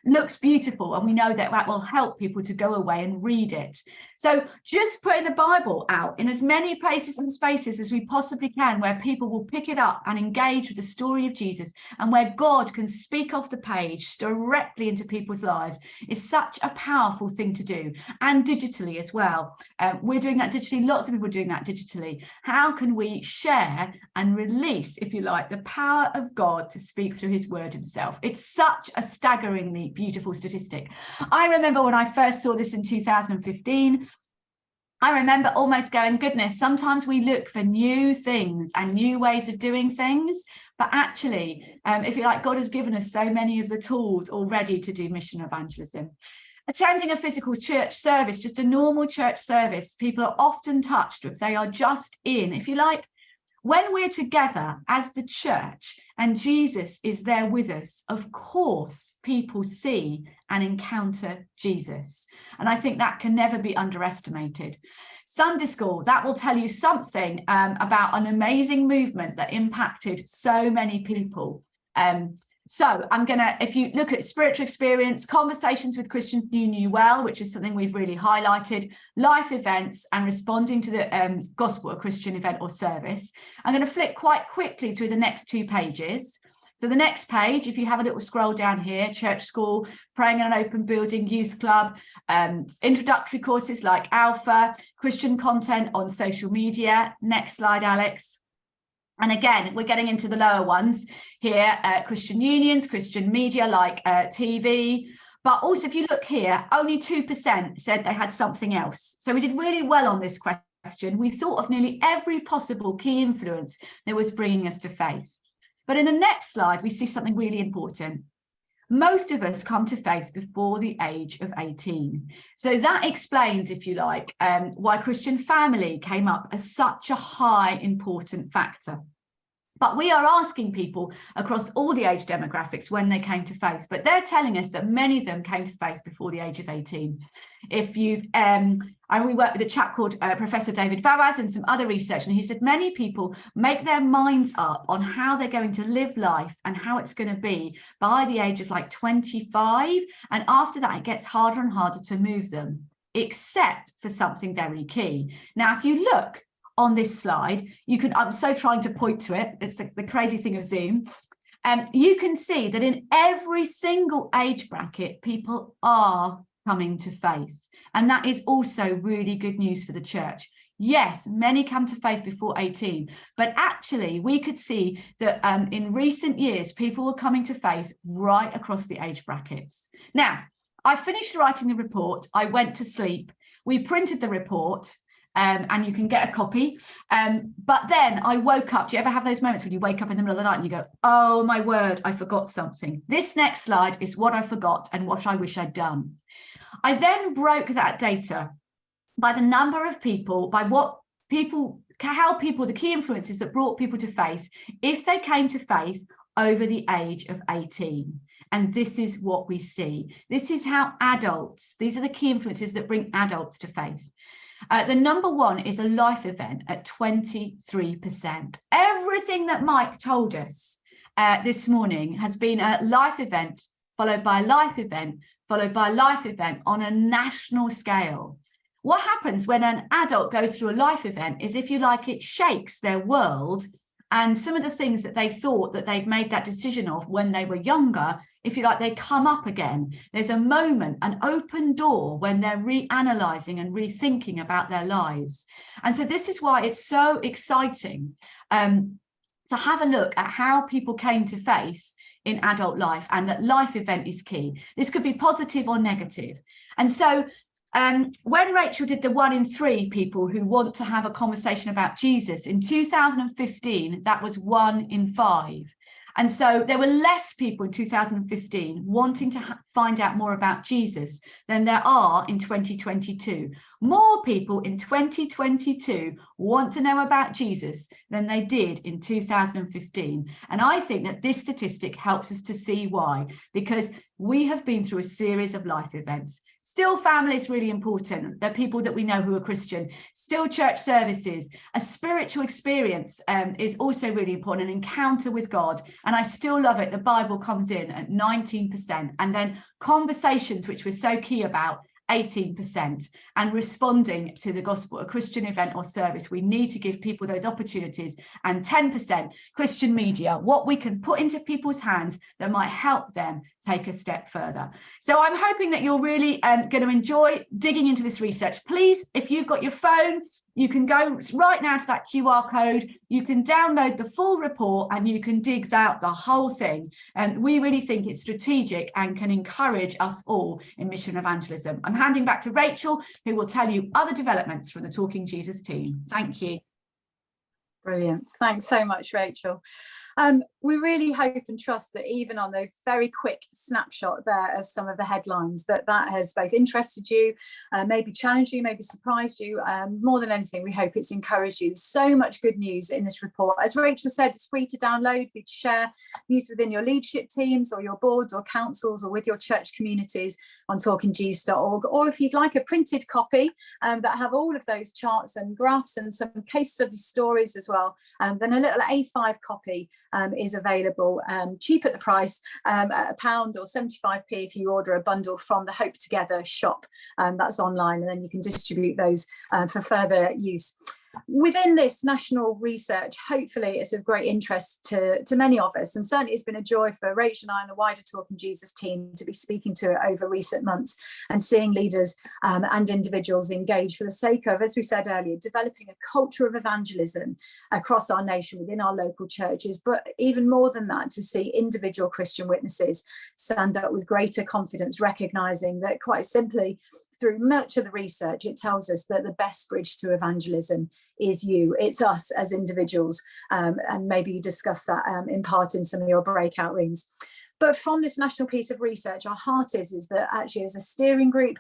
looks beautiful, and we know that that will help people to go away and read it. So just putting the Bible out in as many places and spaces as we possibly can, where people will pick it up and engage with the story of Jesus, and where God can speak off the page directly into people's lives, is such a powerful thing to do. And digitally as well. We're doing that digitally. Lots of people are doing that digitally. How can we share and release, if you like, the power of God to speak through his word himself? It's such a staggeringly beautiful statistic. I remember when I first saw this in 2015, I remember almost going, goodness, sometimes we look for new things and new ways of doing things, but actually, if you like, God has given us so many of the tools already to do mission evangelism. Attending a physical church service, just a normal church service, people are often touched if they are just in, if you like, When we're together as the church and Jesus is there with us, of course, people see and encounter Jesus. And I think that can never be underestimated. Sunday school, that will tell you something about an amazing movement that impacted so many people. So I'm going to, if you look at spiritual experience, conversations with Christians you knew well, which is something we've really highlighted, life events and responding to the gospel or Christian event or service. I'm going to flick quite quickly through the next 2 pages. So the next page, if you have a little scroll down here, church school, praying in an open building, youth club, introductory courses like Alpha, Christian content on social media. Next slide, Alex. And again, we're getting into the lower ones here, Christian unions, Christian media like TV. But also, if you look here, only 2% said they had something else. So we did really well on this question. We thought of nearly every possible key influence that was bringing us to faith. But in the next slide, we see something really important. Most of us come to faith before the age of 18. So that explains, if you like, why Christian family came up as such a high important factor. But we are asking people across all the age demographics when they came to faith, but they're telling us that many of them came to faith before the age of 18. If you've, we work with a chap called Professor David Vawaz and some other research, and he said many people make their minds up on how they're going to live life and how it's going to be by the age of like 25. And after that, it gets harder and harder to move them, except for something very key. Now, if you look on this slide, you can, I'm so trying to point to it, it's the crazy thing of Zoom. You can see that in every single age bracket, people are coming to faith. And that is also really good news for the church. Yes, many come to faith before 18, but actually we could see that in recent years, people were coming to faith right across the age brackets. Now, I finished writing the report, I went to sleep, we printed the report, and you can get a copy. But then I woke up. Do you ever have those moments when you wake up in the middle of the night and you go, oh my word, I forgot something. This next slide is what I forgot and what I wish I'd done. I then broke that data by the number of people, by what people, how people, the key influences that brought people to faith, if they came to faith over the age of 18. And this is what we see. This is how adults, these are the key influences that bring adults to faith. The number one is a life event at 23%. Everything that Mike told us this morning has been a life event, followed by a life event, followed by a life event on a national scale. What happens when an adult goes through a life event is, if you like, it shakes their world, and some of the things that they thought that they'd made that decision of when they were younger, if you like, they come up again. There's a moment, an open door, when they're reanalyzing and rethinking about their lives. And so this is why it's so exciting to have a look at how people came to faith in adult life, and that life event is key. This could be positive or negative. And so when Rachel did the 1 in 3 people who want to have a conversation about Jesus, in 2015, that was 1 in 5. And so there were less people in 2015 wanting to find out more about Jesus than there are in 2022. More people in 2022 want to know about Jesus than they did in 2015. And I think that this statistic helps us to see why, because we have been through a series of life events. Still, family is really important. They're people that we know who are Christian. Still, church services, a spiritual experience is also really important, an encounter with God. And I still love it. The Bible comes in at 19%. And then conversations, which we're so key about, 18%, and responding to the gospel, a Christian event or service. We need to give people those opportunities. And 10% Christian media, what we can put into people's hands that might help them take a step further. So I'm hoping that you're really going to enjoy digging into this research. Please, if you've got your phone, you can go right now to that QR code, you can download the full report, and you can dig out the whole thing. And we really think it's strategic and can encourage us all in mission evangelism. I'm handing back to Rachel, who will tell you other developments from the Talking Jesus team. Thank you. Brilliant. Thanks so much, Rachel. We really hope and trust that even on those very quick snapshot there of some of the headlines, that has both interested you, maybe challenged you, maybe surprised you. More than anything, we hope it's encouraged you. There's so much good news in this report. As Rachel said, it's free to download, free to share, use within your leadership teams or your boards or councils or with your church communities on talkingjesus.org. Or if you'd like a printed copy that have all of those charts and graphs and some case study stories as well, then a little A5 copy is available, cheap at the price, at £1 or 75p if you order a bundle from the Hope Together shop. That's online, and then you can distribute those for further use. Within this national research, hopefully it's of great interest to many of us, and certainly it's been a joy for Rachel and I and the wider Talking Jesus team to be speaking to it over recent months and seeing leaders and individuals engage for the sake of, as we said earlier, developing a culture of evangelism across our nation within our local churches, but even more than that, to see individual Christian witnesses stand up with greater confidence, recognising that quite simply, through much of the research, it tells us that the best bridge to evangelism is you. It's us as individuals. And maybe you discuss that in part in some of your breakout rooms. But from this national piece of research, our heart is that actually as a steering group,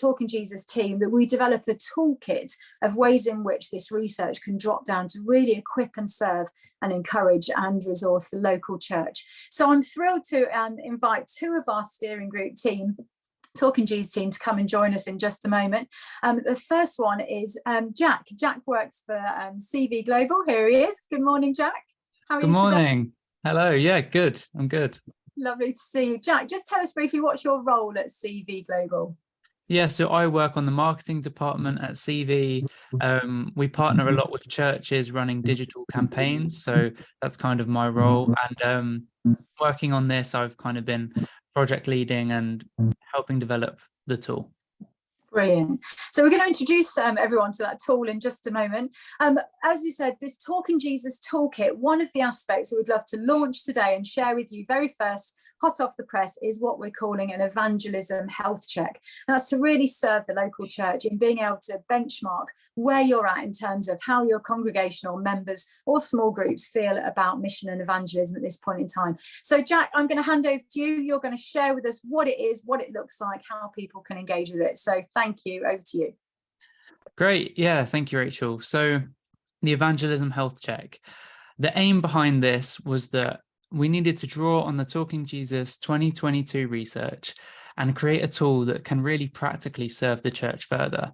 Talking Jesus team, that we develop a toolkit of ways in which this research can drop down to really equip and serve and encourage and resource the local church. So I'm thrilled to invite two of our steering group team, Talking Jesus team, to come and join us in just a moment. The first one is Jack. Jack works for CV Global. Here he is. Good morning, Jack. How are you today? Good morning. Hello. Yeah, good. I'm good. Lovely to see you. Jack, just tell us briefly, what's your role at CV Global? Yeah, so I work on the marketing department at CV. We partner a lot with churches running digital campaigns. So that's kind of my role. And working on this, I've kind of been project leading and helping develop the tool. Brilliant. So we're going to introduce everyone to that tool in just a moment. As we said, this Talking Jesus toolkit, one of the aspects that we'd love to launch today and share with you very first, hot off the press, is what we're calling an evangelism health check. And that's to really serve the local church in being able to benchmark where you're at in terms of how your congregational members or small groups feel about mission and evangelism at this point in time. So Jack, I'm going to hand over to you. You're going to share with us what it is, what it looks like, how people can engage with it. So thank you. Over to you. Great. Yeah, thank you, Rachel. So the evangelism health check. The aim behind this was that we needed to draw on the Talking Jesus 2022 research and create a tool that can really practically serve the church further.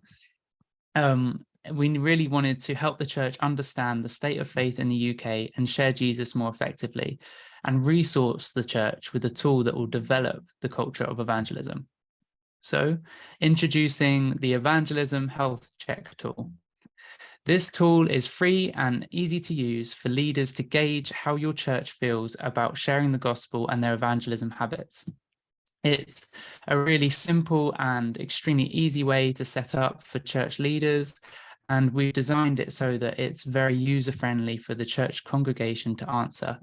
We really wanted to help the church understand the state of faith in the UK and share Jesus more effectively, and resource the church with a tool that will develop the culture of evangelism. So, introducing the Evangelism Health Check tool. This tool is free and easy to use for leaders to gauge how your church feels about sharing the gospel and their evangelism habits. It's a really simple and extremely easy way to set up for church leaders, and we've designed it so that it's very user-friendly for the church congregation to answer.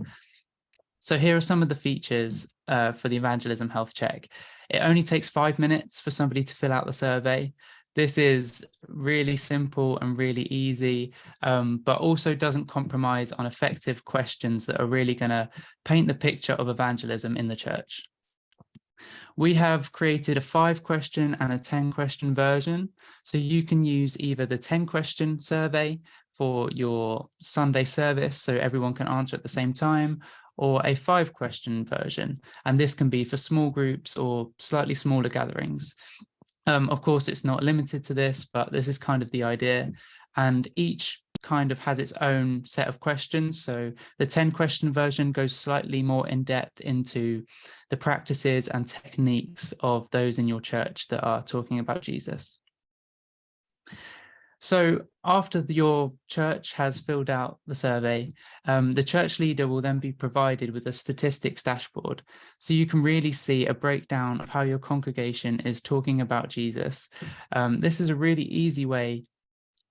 So here are some of the features for the Evangelism Health Check. It only takes 5 minutes for somebody to fill out the survey. This is really simple and really easy, but also doesn't compromise on effective questions that are really going to paint the picture of evangelism in the church. We have created a 5-question and a 10-question version. So you can use either the 10-question survey for your Sunday service, so everyone can answer at the same time, or a 5-question version. And this can be for small groups or slightly smaller gatherings. Of course, it's not limited to this, but this is kind of the idea. And each kind of has its own set of questions. So the 10-question version goes slightly more in depth into the practices and techniques of those in your church that are talking about Jesus. So after your church has filled out the survey, the church leader will then be provided with a statistics dashboard. So you can really see a breakdown of how your congregation is talking about Jesus. This is a really easy way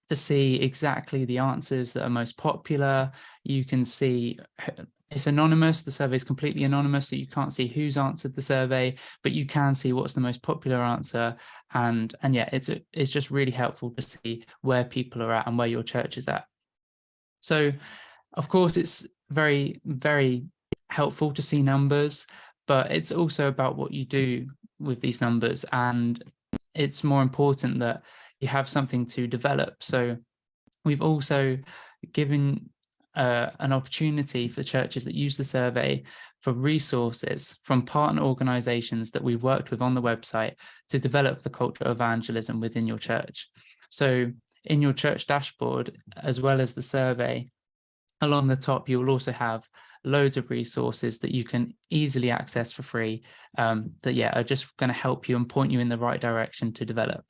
to see exactly the answers that are most popular. You can see it's anonymous. The survey is completely anonymous, so you can't see who's answered the survey, but you can see what's the most popular answer. And yeah, it's just really helpful to see where people are at and where your church is at. So, of course, it's very, very helpful to see numbers, but it's also about what you do with these numbers, and it's more important that you have something to develop. So we've also given an opportunity for churches that use the survey for resources from partner organizations that we've worked with on the website to develop the culture of evangelism within your church. So in your church dashboard, as well as the survey, along the top, you will also have loads of resources that you can easily access for free, that are just going to help you and point you in the right direction to develop.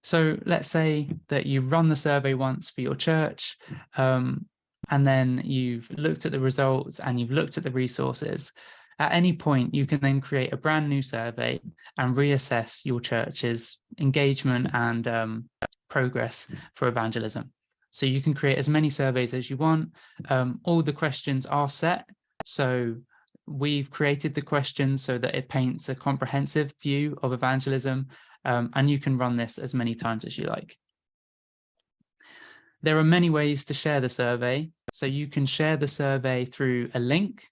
So let's say that you run the survey once for your church, and then you've looked at the results and you've looked at the resources. At any point, you can then create a brand new survey and reassess your church's engagement and progress for evangelism. So you can create as many surveys as you want. All the questions are set. So we've created the questions so that it paints a comprehensive view of evangelism, and you can run this as many times as you like. There are many ways to share the survey. So you can share the survey through a link,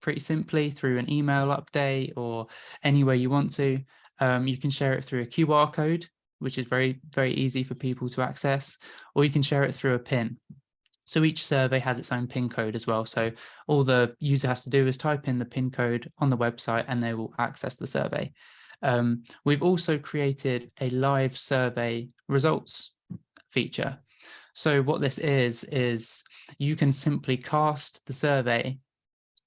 pretty simply through an email update or any way you want to. You can share it through a QR code, which is very, very easy for people to access, or you can share it through a PIN. So each survey has its own PIN code as well. So all the user has to do is type in the PIN code on the website and they will access the survey. We've also created a live survey results feature. So what this is you can simply cast the survey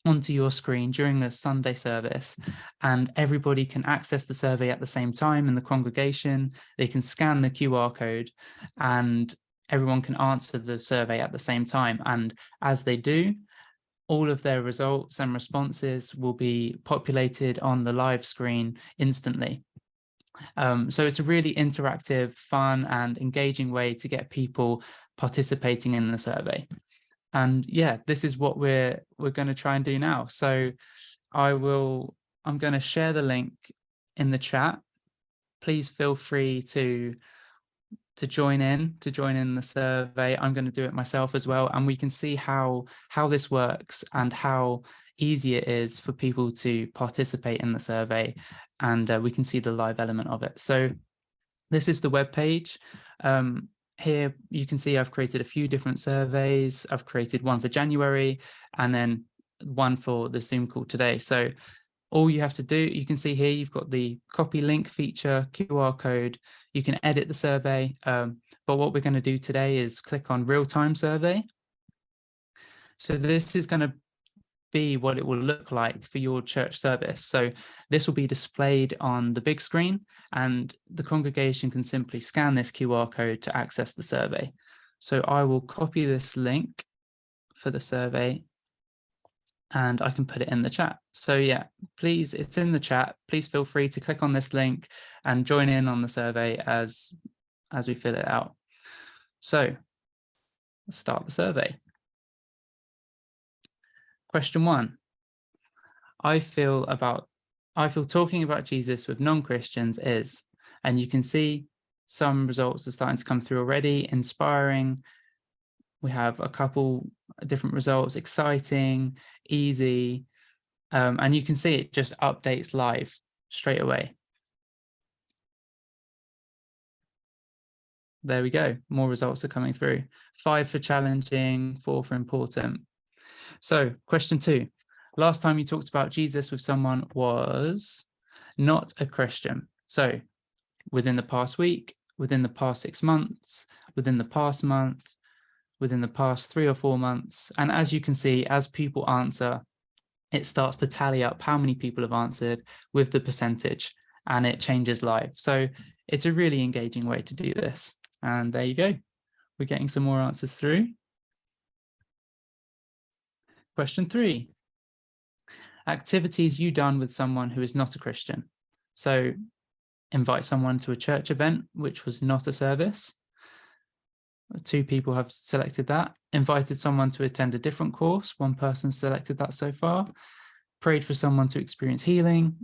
onto your screen during the Sunday service, and everybody can access the survey at the same time in the congregation. They can scan the QR code and everyone can answer the survey at the same time. And as they do, all of their results and responses will be populated on the live screen instantly. So it's a really interactive, fun and engaging way to get people participating in the survey. And yeah, this is what we're going to try and do now. So I'm going to share the link in the chat. Please feel free to join in the survey. I'm going to do it myself as well, and we can see how this works and how easy it is for people to participate in the survey, and we can see the live element of it. So this is the web page. Here you can see I've created a few different surveys. I've created one for January and then one for the Zoom call today. So all you have to do, you can see here, you've got the copy link feature, QR code. You can edit the survey. But what we're going to do today is click on real-time survey. So this is going to be what it will look like for your church service. So this will be displayed on the big screen, and the congregation can simply scan this QR code to access the survey. So I will copy this link for the survey and I can put it in the chat. So yeah, please, it's in the chat. Please feel free to click on this link and join in on the survey as we fill it out. So let's start the survey. Question 1. I feel talking about Jesus with non-Christians is, and you can see some results are starting to come through already. Inspiring. We have a couple different results, exciting, easy, and you can see it just updates live straight away. There we go. More results are coming through. 5 for challenging, 4 for important. So question 2, last time you talked about Jesus with someone was not a Christian. So within the past week, within the past 6 months, within the past month, within the past 3 or 4 months. And as you can see, as people answer, it starts to tally up how many people have answered with the percentage, and it changes live. So it's a really engaging way to do this. And there you go. We're getting some more answers through. Question 3, activities you done with someone who is not a Christian. So invite someone to a church event, which was not a service. 2 people have selected that. Invited someone to attend a different course. 1 person selected that so far. Prayed for someone to experience healing.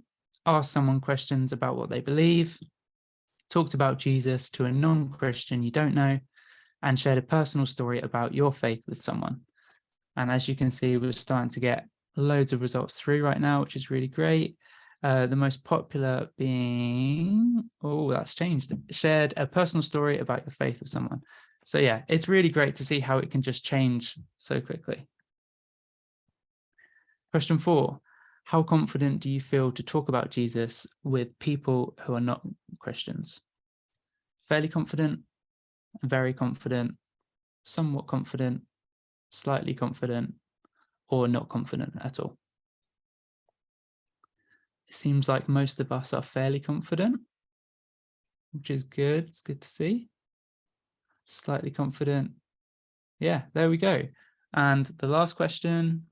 Asked someone questions about what they believe. Talked about Jesus to a non-Christian you don't know. And shared a personal story about your faith with someone. And as you can see, we're starting to get loads of results through right now, which is really great. The most popular being, oh, that's changed, shared a personal story about your faith with someone. So yeah, it's really great to see how it can just change so quickly. Question 4, how confident do you feel to talk about Jesus with people who are not Christians? Fairly confident, very confident, somewhat confident, slightly confident, or not confident at all? It seems like most of us are fairly confident, which is good. It's good to see. Slightly confident. Yeah, there we go. And the last question.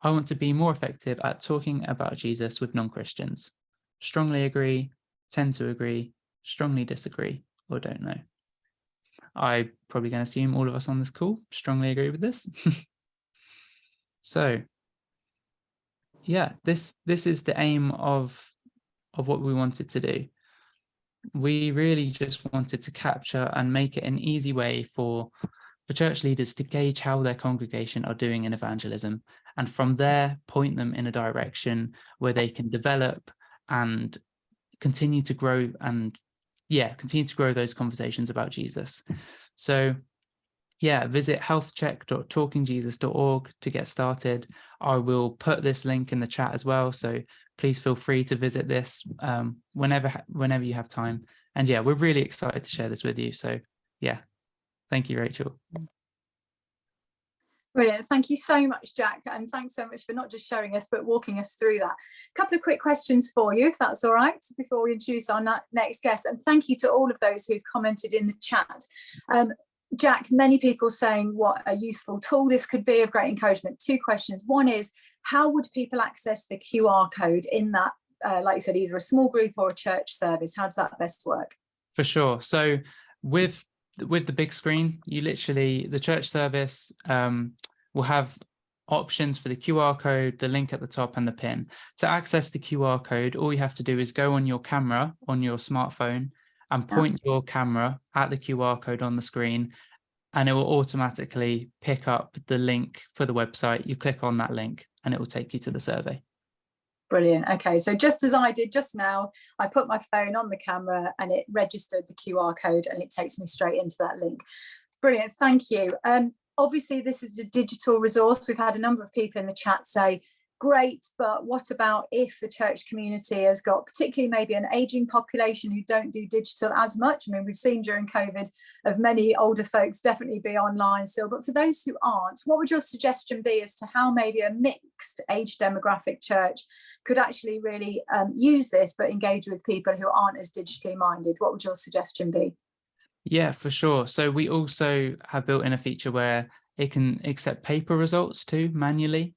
I want to be more effective at talking about Jesus with non-Christians. Strongly agree, tend to agree, strongly disagree, or don't know. I'm probably going to assume all of us on this call strongly agree with this. So yeah, this is the aim of what we wanted to do. We really just wanted to capture and make it an easy way for church leaders to gauge how their congregation are doing in evangelism, and from there point them in a direction where they can develop and continue to grow, and continue to grow those conversations about Jesus. So yeah, visit healthcheck.talkingjesus.org to get started. I will put this link in the chat as well, so please feel free to visit this whenever you have time. And yeah, we're really excited to share this with you. So yeah, thank you, Rachel. Brilliant. Thank you so much, Jack. And thanks so much for not just showing us, but walking us through that. A couple of quick questions for you, if that's all right, before we introduce our next guest. And thank you to all of those who've commented in the chat. Jack, many people saying what a useful tool this could be, of great encouragement. 2 questions. One is, how would people access the QR code in that, like you said, either a small group or a church service? How does that best work? For sure. So with the big screen, you literally, the church service will have options for the QR code, the link at the top, and the pin. To access the QR code, all you have to do is go on your camera on your smartphone and point your camera at the QR code on the screen, and it will automatically pick up the link for the website. You click on that link and it will take you to the survey. Brilliant. Okay, so just as I did just now, I put my phone on the camera and it registered the QR code and it takes me straight into that link. Brilliant, thank you. Obviously, this is a digital resource. We've had a number of people in the chat say, great, but what about if the church community has got particularly maybe an aging population who don't do digital as much? I mean, we've seen during COVID of many older folks definitely be online still, but for those who aren't, what would your suggestion be as to how maybe a mixed age demographic church could actually really use this but engage with people who aren't as digitally minded? What would your suggestion be? Yeah, for sure. So we also have built in a feature where it can accept paper results too, manually.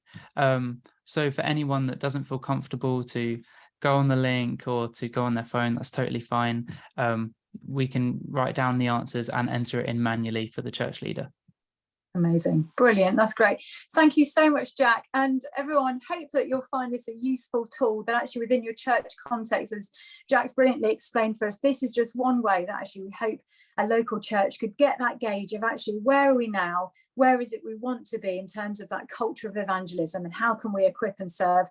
So for anyone that doesn't feel comfortable to go on the link or to go on their phone, that's totally fine. We can write down the answers and enter it in manually for the church leader. Amazing. Brilliant. That's great. Thank you so much, Jack. And everyone, hope that you'll find this a useful tool that actually within your church context, as Jack's brilliantly explained for us, this is just one way that actually we hope a local church could get that gauge of actually where are we now? Where is it we want to be in terms of that culture of evangelism, and how can we equip and serve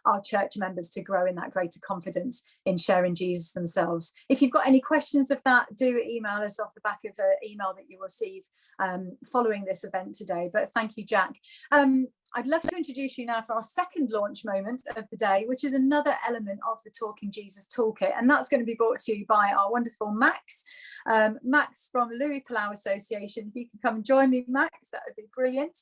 our church members to grow in that greater confidence in sharing Jesus themselves. If you've got any questions of that, do email us off the back of an email that you'll receive following this event today. But thank you, Jack. I'd love to introduce you now for our second launch moment of the day, which is another element of the Talking Jesus Toolkit. And that's going to be brought to you by our wonderful Max. Max from Louis Palau Association. If you can come and join me, Max, that would be brilliant.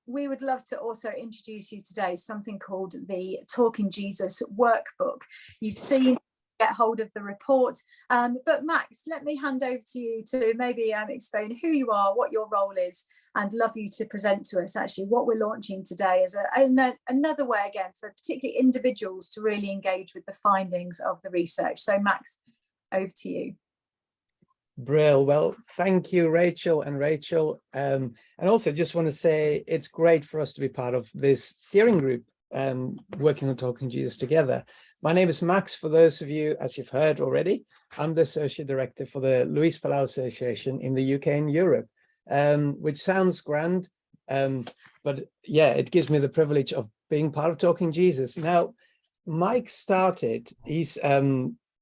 We would love to also introduce you today something called the Talking Jesus Workbook. You've seen get hold of the report, but Max, let me hand over to you to maybe explain who you are, what your role is, and love you to present to us actually what we're launching today as another way again for particularly individuals to really engage with the findings of the research. So Max, over to you. Brill. Well, thank you, Rachel and Rachel. And also just want to say it's great for us to be part of this steering group working on Talking Jesus together. My name is Max. For those of you, as you've heard already, I'm the Associate Director for the Louis Palau Association in the UK and Europe. which sounds grand. But yeah, it gives me the privilege of being part of Talking Jesus. Now, Mike started his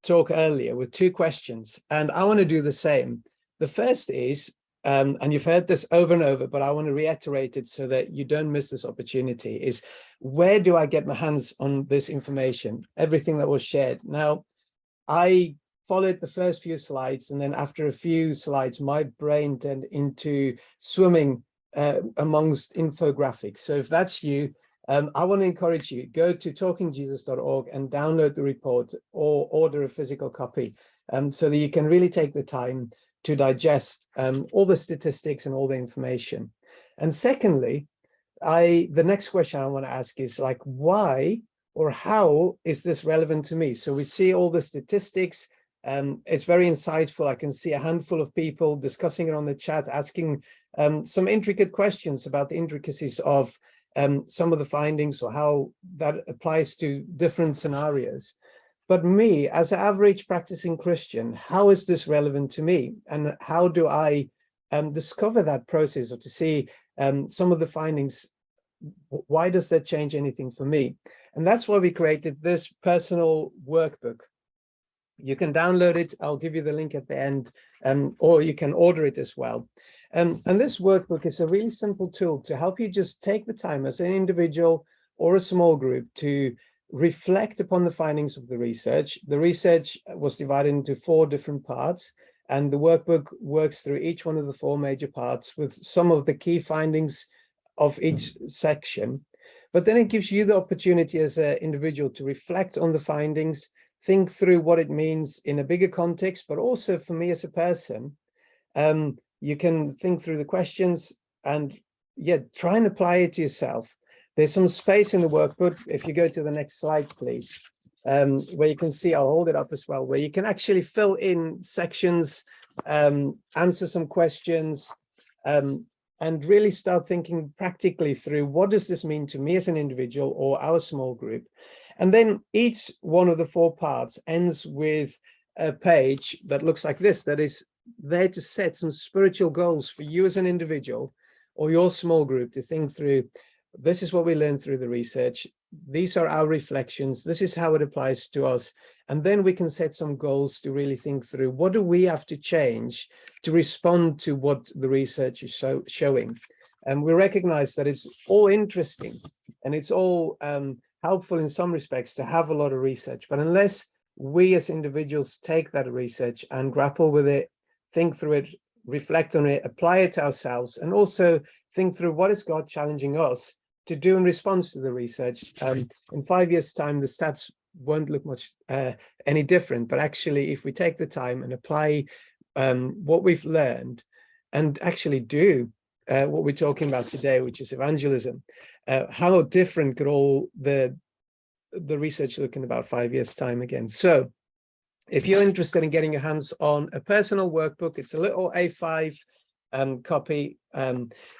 talk earlier with 2 questions, and I want to do the same. The first is, and you've heard this over and over, but I want to reiterate it so that you don't miss this opportunity, is where do I get my hands on this information, everything that was shared? Now, I followed the first few slides, and then after a few slides, my brain turned into swimming amongst infographics. So if that's you, I want to encourage you, go to talkingjesus.org and download the report or order a physical copy so that you can really take the time to digest all the statistics and all the information. And secondly, the next question I want to ask is like, why or how is this relevant to me? So we see all the statistics, it's very insightful. I can see a handful of people discussing it on the chat, asking some intricate questions about the intricacies of some of the findings or how that applies to different scenarios. But me, as an average practicing Christian, how is this relevant to me? And how do I discover that process, or to see some of the findings? Why does that change anything for me? And that's why we created this personal workbook. You can download it. I'll give you the link at the end, or you can order it as well. And this workbook is a really simple tool to help you just take the time as an individual or a small group to reflect upon the findings of the research. The research was divided into 4 different parts, and the workbook works through each one of the 4 major parts with some of the key findings of each section. But then it gives you the opportunity as an individual to reflect on the findings, think through what it means in a bigger context, but also for me as a person, you can think through the questions and try and apply it to yourself. There's some space in the workbook, if you go to the next slide, please, where you can see, I'll hold it up as well, where you can actually fill in sections, answer some questions, and really start thinking practically through, what does this mean to me as an individual or our small group? And then each one of the 4 parts ends with a page that looks like this, that is there to set some spiritual goals for you as an individual or your small group to think through. This is what we learned through the research. These are our reflections. This is how it applies to us. And then we can set some goals to really think through, what do we have to change to respond to what the research is showing? And we recognize that it's all interesting and it's all helpful in some respects to have a lot of research. But unless we as individuals take that research and grapple with it, think through it, reflect on it, apply it to ourselves, and also think through, what is God challenging us to do in response to the research? In 5 years' time, the stats won't look much any different. But actually, if we take the time and apply what we've learned and actually do what we're talking about today, which is evangelism, how different could all the research look in about 5 years' time again? So if you're interested in getting your hands on a personal workbook, it's a little A5 copy.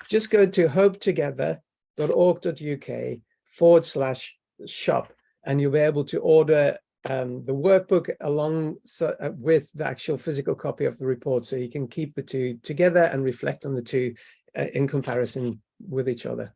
Just go to hopetogether.org.uk/shop, and you'll be able to order the workbook along with the actual physical copy of the report, so you can keep the 2 together and reflect on the 2 in comparison with each other.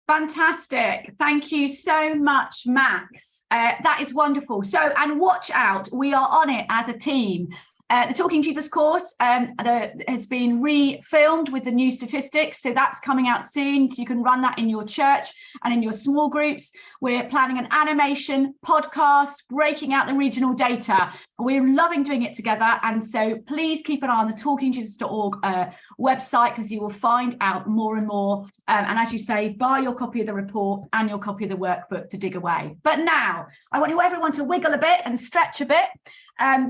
Fantastic. Thank you so much, Max. That is wonderful. So, and watch out, we are on it as a team. The Talking Jesus course has been re-filmed with the new statistics, so that's coming out soon, so you can run that in your church and in your small groups. We're planning an animation podcast, breaking out the regional data. We're loving doing it together, and so please keep an eye on the talkingjesus.org website, because you will find out more and more. And as you say, buy your copy of the report and your copy of the workbook to dig away. But now, I want everyone to wiggle a bit and stretch a bit,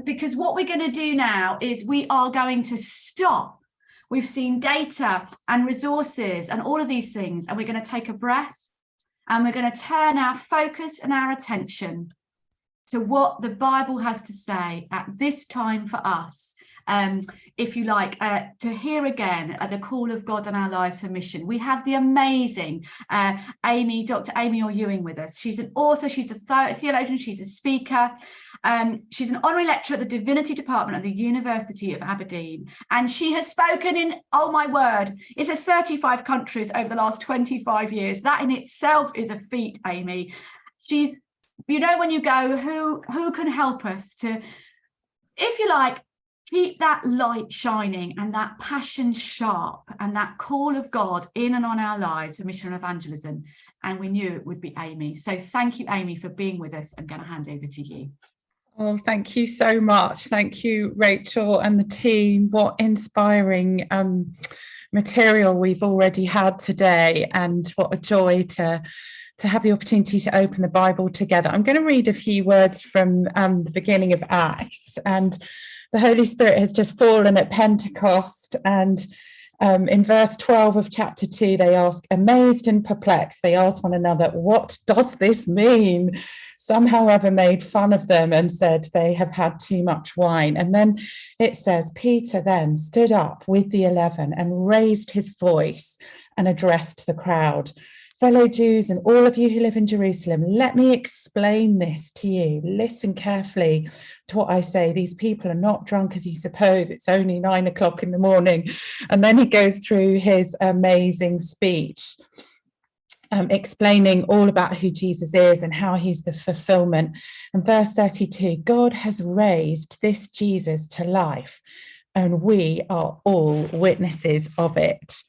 because what we're going to do now is we are going to stop. We've seen data and resources and all of these things, and we're going to take a breath, and we're going to turn our focus and our attention to what the Bible has to say at this time for us if you like, to hear again the call of God on our lives for mission. We have the amazing Dr. Amy Orr-Ewing with us. She's an author, she's a theologian, she's a speaker. She's an honorary lecturer at the Divinity Department at the University of Aberdeen, and she has spoken in, oh my word, it says 35 countries over the last 25 years. That in itself is a feat, Amy. She's, you know, when you go, who can help us to, if you like, keep that light shining and that passion sharp and that call of God in and on our lives for mission and evangelism. And we knew it would be Amy. So thank you, Amy, for being with us. I'm going to hand over to you. Oh, thank you so much. Thank you, Rachel and the team. What inspiring material we've already had today, and what a joy to have the opportunity to open the Bible together. I'm going to read a few words from the beginning of Acts. And the Holy Spirit has just fallen at Pentecost, and in verse 12 of chapter 2, they ask, amazed and perplexed, they ask one another, what does this mean? Some, however, made fun of them and said they have had too much wine. And then it says, Peter then stood up with the 11 and raised his voice and addressed the crowd. Fellow Jews and all of you who live in Jerusalem, let me explain this to you. Listen carefully to what I say. These people are not drunk as you suppose. It's only 9 o'clock in the morning. And then he goes through his amazing speech, explaining all about who Jesus is and how he's the fulfillment. And verse 32, God has raised this Jesus to life, and we are all witnesses of it.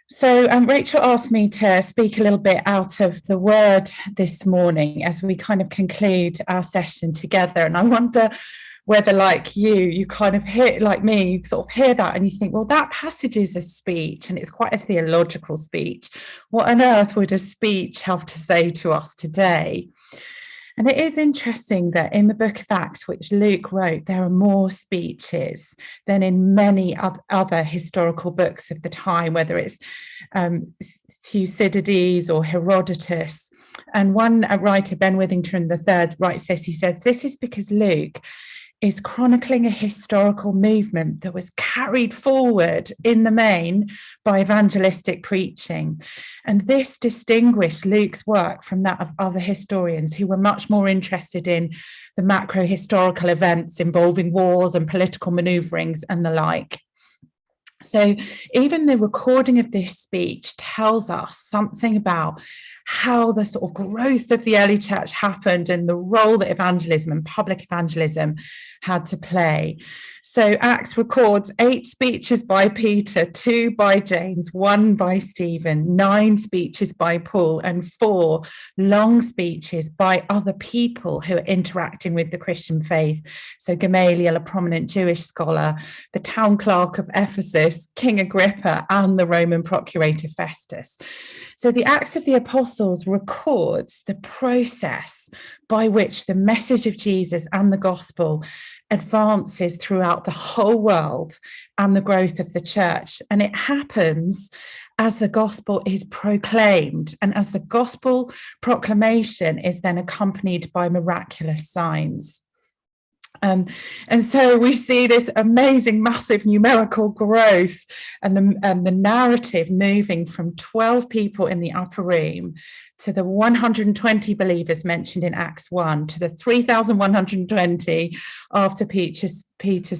So Rachel asked me to speak a little bit out of the word this morning as we kind of conclude our session together. And I wonder whether, like you kind of hear, like me, you sort of hear that and you think, well, that passage is a speech and it's quite a theological speech. What on earth would a speech have to say to us today? And it is interesting that in the book of Acts, which Luke wrote, there are more speeches than in many other historical books of the time, whether it's Thucydides or Herodotus. And one writer, Ben Withington III, writes this. He says, this is because Luke is chronicling a historical movement that was carried forward in the main by evangelistic preaching. And this distinguished Luke's work from that of other historians who were much more interested in the macro historical events involving wars and political maneuverings and the like. So even the recording of this speech tells us something about how the sort of growth of the early church happened and the role that evangelism and public evangelism had to play. So Acts records 8 speeches by Peter, 2 by James, 1 by Stephen, 9 speeches by Paul, and 4 long speeches by other people who are interacting with the Christian faith. So Gamaliel, a prominent Jewish scholar, the town clerk of Ephesus, King Agrippa, and the Roman procurator Festus. So the Acts of the Apostles records the process by which the message of Jesus and the gospel advances throughout the whole world and the growth of the church. And it happens as the gospel is proclaimed and as the gospel proclamation is then accompanied by miraculous signs. And so we see this amazing, massive numerical growth and the narrative moving from 12 people in the upper room to the 120 believers mentioned in Acts 1 to the 3,120 after Peter's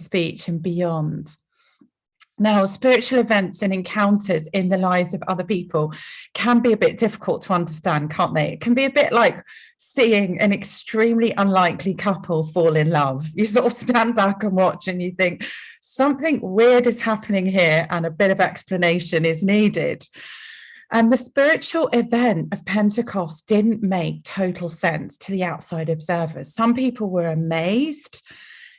speech and beyond. Now, spiritual events and encounters in the lives of other people can be a bit difficult to understand, can't they? It can be a bit like seeing an extremely unlikely couple fall in love. You sort of stand back and watch and you think something weird is happening here and a bit of explanation is needed. And the spiritual event of Pentecost didn't make total sense to the outside observers. Some people were amazed.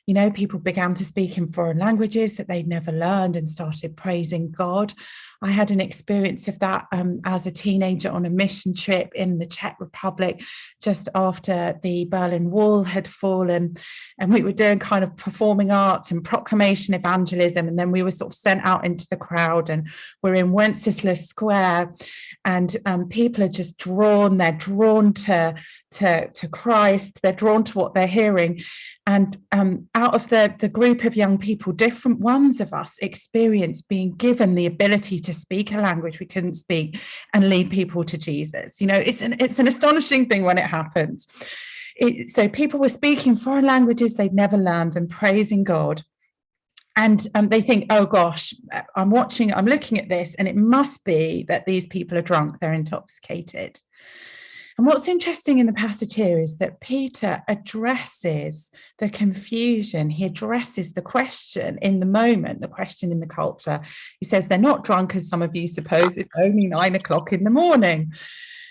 You know, people began to speak in foreign languages that they'd never learned and started praising God. I had an experience of that as a teenager on a mission trip in the Czech Republic just after the Berlin Wall had fallen, and we were doing kind of performing arts and proclamation evangelism, and then we were sort of sent out into the crowd, and we're in Wenceslas Square, and people are just drawn. They're drawn to Christ. They're drawn to what they're hearing. And out of the group of young people, different ones of us experienced being given the ability to speak a language we couldn't speak and lead people to Jesus. You know, it's an astonishing thing when it happens. So people were speaking foreign languages they'd never learned and praising God. And they think, oh gosh, I'm looking at this, and it must be that these people are drunk, they're intoxicated. And what's interesting in the passage here is that Peter addresses the confusion. He addresses the question in the moment, the question in the culture. He says, they're not drunk, as some of you suppose, it's only 9 o'clock in the morning.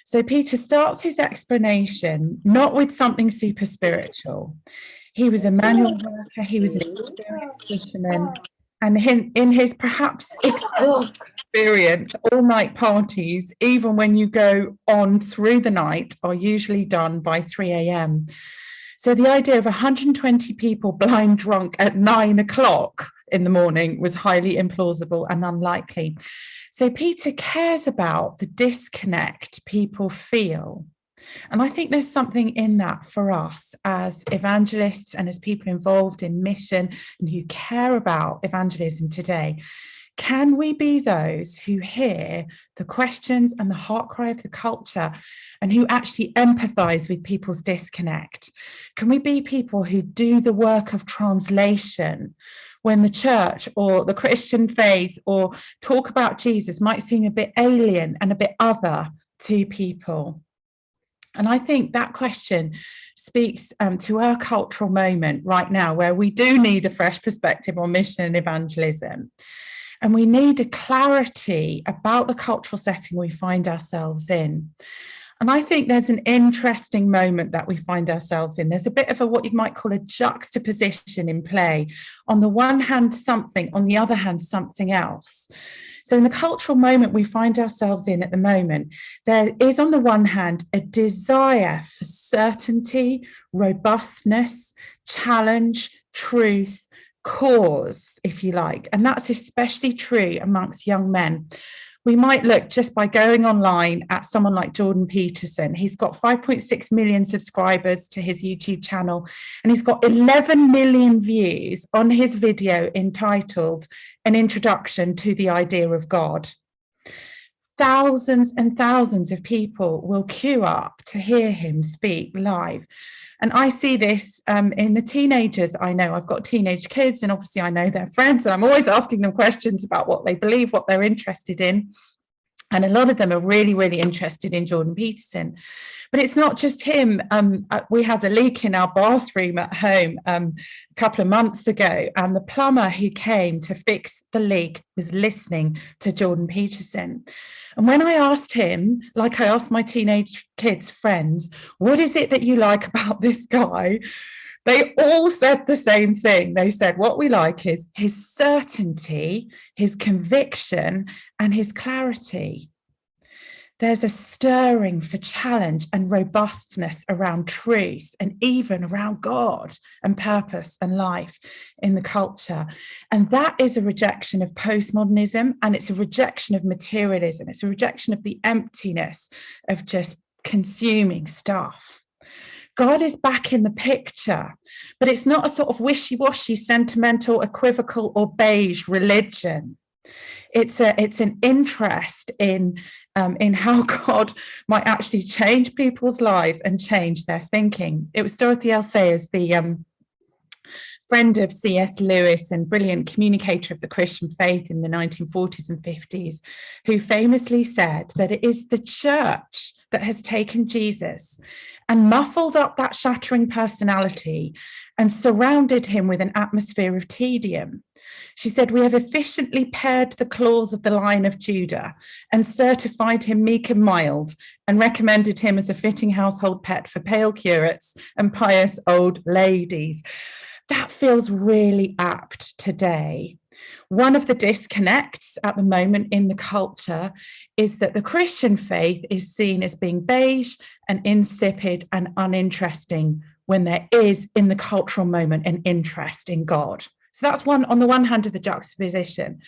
So Peter starts his explanation not with something super spiritual. He was a manual worker, he was an experienced fisherman, and in his perhaps experience, all-night parties, even when you go on through the night, are usually done by 3 a.m. So the idea of 120 people blind drunk at 9 o'clock in the morning was highly implausible and unlikely. So Peter cares about the disconnect people feel. And I think there's something in that for us as evangelists and as people involved in mission and who care about evangelism today. Can we be those who hear the questions and the heart cry of the culture and who actually empathize with people's disconnect? Can we be people who do the work of translation when the church or the Christian faith or talk about Jesus might seem a bit alien and a bit other to people? And I think that question speaks to our cultural moment right now, where we do need a fresh perspective on mission and evangelism. And we need a clarity about the cultural setting we find ourselves in. And I think there's an interesting moment that we find ourselves in. There's a bit of what you might call a juxtaposition in play. On the one hand, something, on the other hand, something else. So in the cultural moment we find ourselves in at the moment, there is on the one hand a desire for certainty, robustness, challenge, truth, cause, if you like. And that's especially true amongst young men. We might look just by going online at someone like Jordan Peterson. He's got 5.6 million subscribers to his YouTube channel, and he's got 11 million views on his video entitled An Introduction to the Idea of God. Thousands and thousands of people will queue up to hear him speak live. And I see this in the teenagers I know. I've got teenage kids, and obviously I know their friends, and I'm always asking them questions about what they believe, what they're interested in. And a lot of them are really, really interested in Jordan Peterson. But it's not just him. We had a leak in our bathroom at home a couple of months ago, and the plumber who came to fix the leak was listening to Jordan Peterson. And when I asked him, like I asked my teenage kids' friends, what is it that you like about this guy? They all said the same thing. They said, what we like is his certainty, his conviction, and his clarity. There's a stirring for challenge and robustness around truth and even around God and purpose and life in the culture. And that is a rejection of postmodernism, and it's a rejection of materialism. It's a rejection of the emptiness of just consuming stuff. God is back in the picture, but it's not a sort of wishy-washy, sentimental, equivocal, or beige religion. It's an interest in how God might actually change people's lives and change their thinking. It was Dorothy L. Sayers, the friend of C.S. Lewis and brilliant communicator of the Christian faith in the 1940s and 50s, who famously said that it is the church that has taken Jesus and muffled up that shattering personality and surrounded him with an atmosphere of tedium. She said, we have efficiently pared the claws of the Lion of Judah and certified him meek and mild and recommended him as a fitting household pet for pale curates and pious old ladies. That feels really apt today. One of the disconnects at the moment in the culture is that the Christian faith is seen as being beige and insipid and uninteresting, when there is, in the cultural moment, an interest in God. So that's one, on the one hand, of the juxtaposition.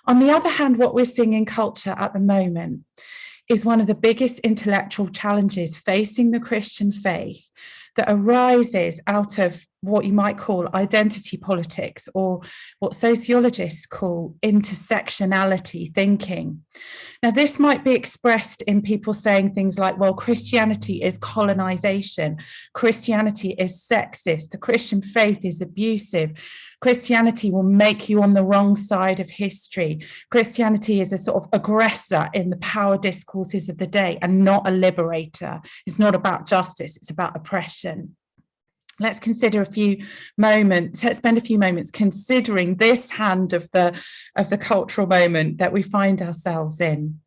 On the other hand, what we're seeing in culture at the moment is one of the biggest intellectual challenges facing the Christian faith, that arises out of what you might call identity politics, or what sociologists call intersectionality thinking. Now, this might be expressed in people saying things like, well, Christianity is colonization, Christianity is sexist, the Christian faith is abusive, Christianity will make you on the wrong side of history, Christianity is a sort of aggressor in the power discourses of the day and not a liberator. It's not about justice, it's about oppression. Let's consider a few moments, let's spend a few moments considering this hand of the cultural moment that we find ourselves in.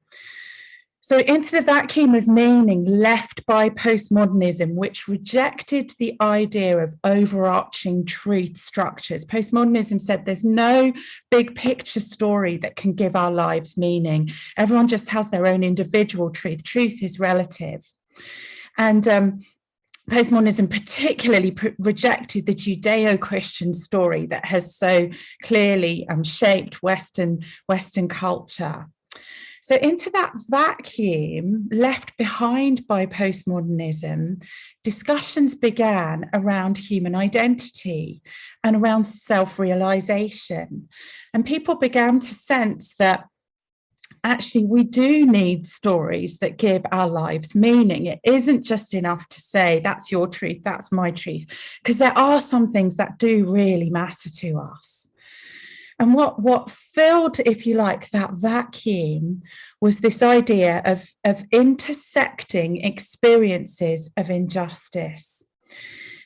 So into the vacuum of meaning left by postmodernism, which rejected the idea of overarching truth structures. Postmodernism said there's no big picture story that can give our lives meaning. Everyone just has their own individual truth. Truth is relative. And postmodernism particularly rejected the Judeo-Christian story that has so clearly shaped Western culture. So into that vacuum left behind by postmodernism, discussions began around human identity and around self-realization. And people began to sense that actually we do need stories that give our lives meaning. It isn't just enough to say that's your truth, that's my truth, because there are some things that do really matter to us. And what filled, if you like, that vacuum was this idea of intersecting experiences of injustice.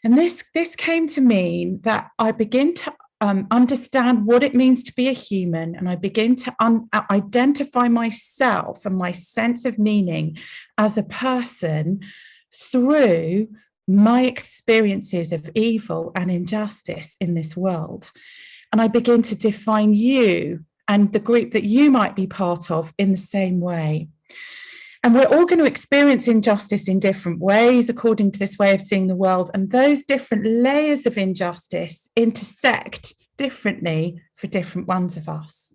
And this came to mean that I begin to understand what it means to be a human, and I begin to identify myself and my sense of meaning as a person through my experiences of evil and injustice in this world. And I begin to define you and the group that you might be part of in the same way. And we're all going to experience injustice in different ways according to this way of seeing the world. And those different layers of injustice intersect differently for different ones of us.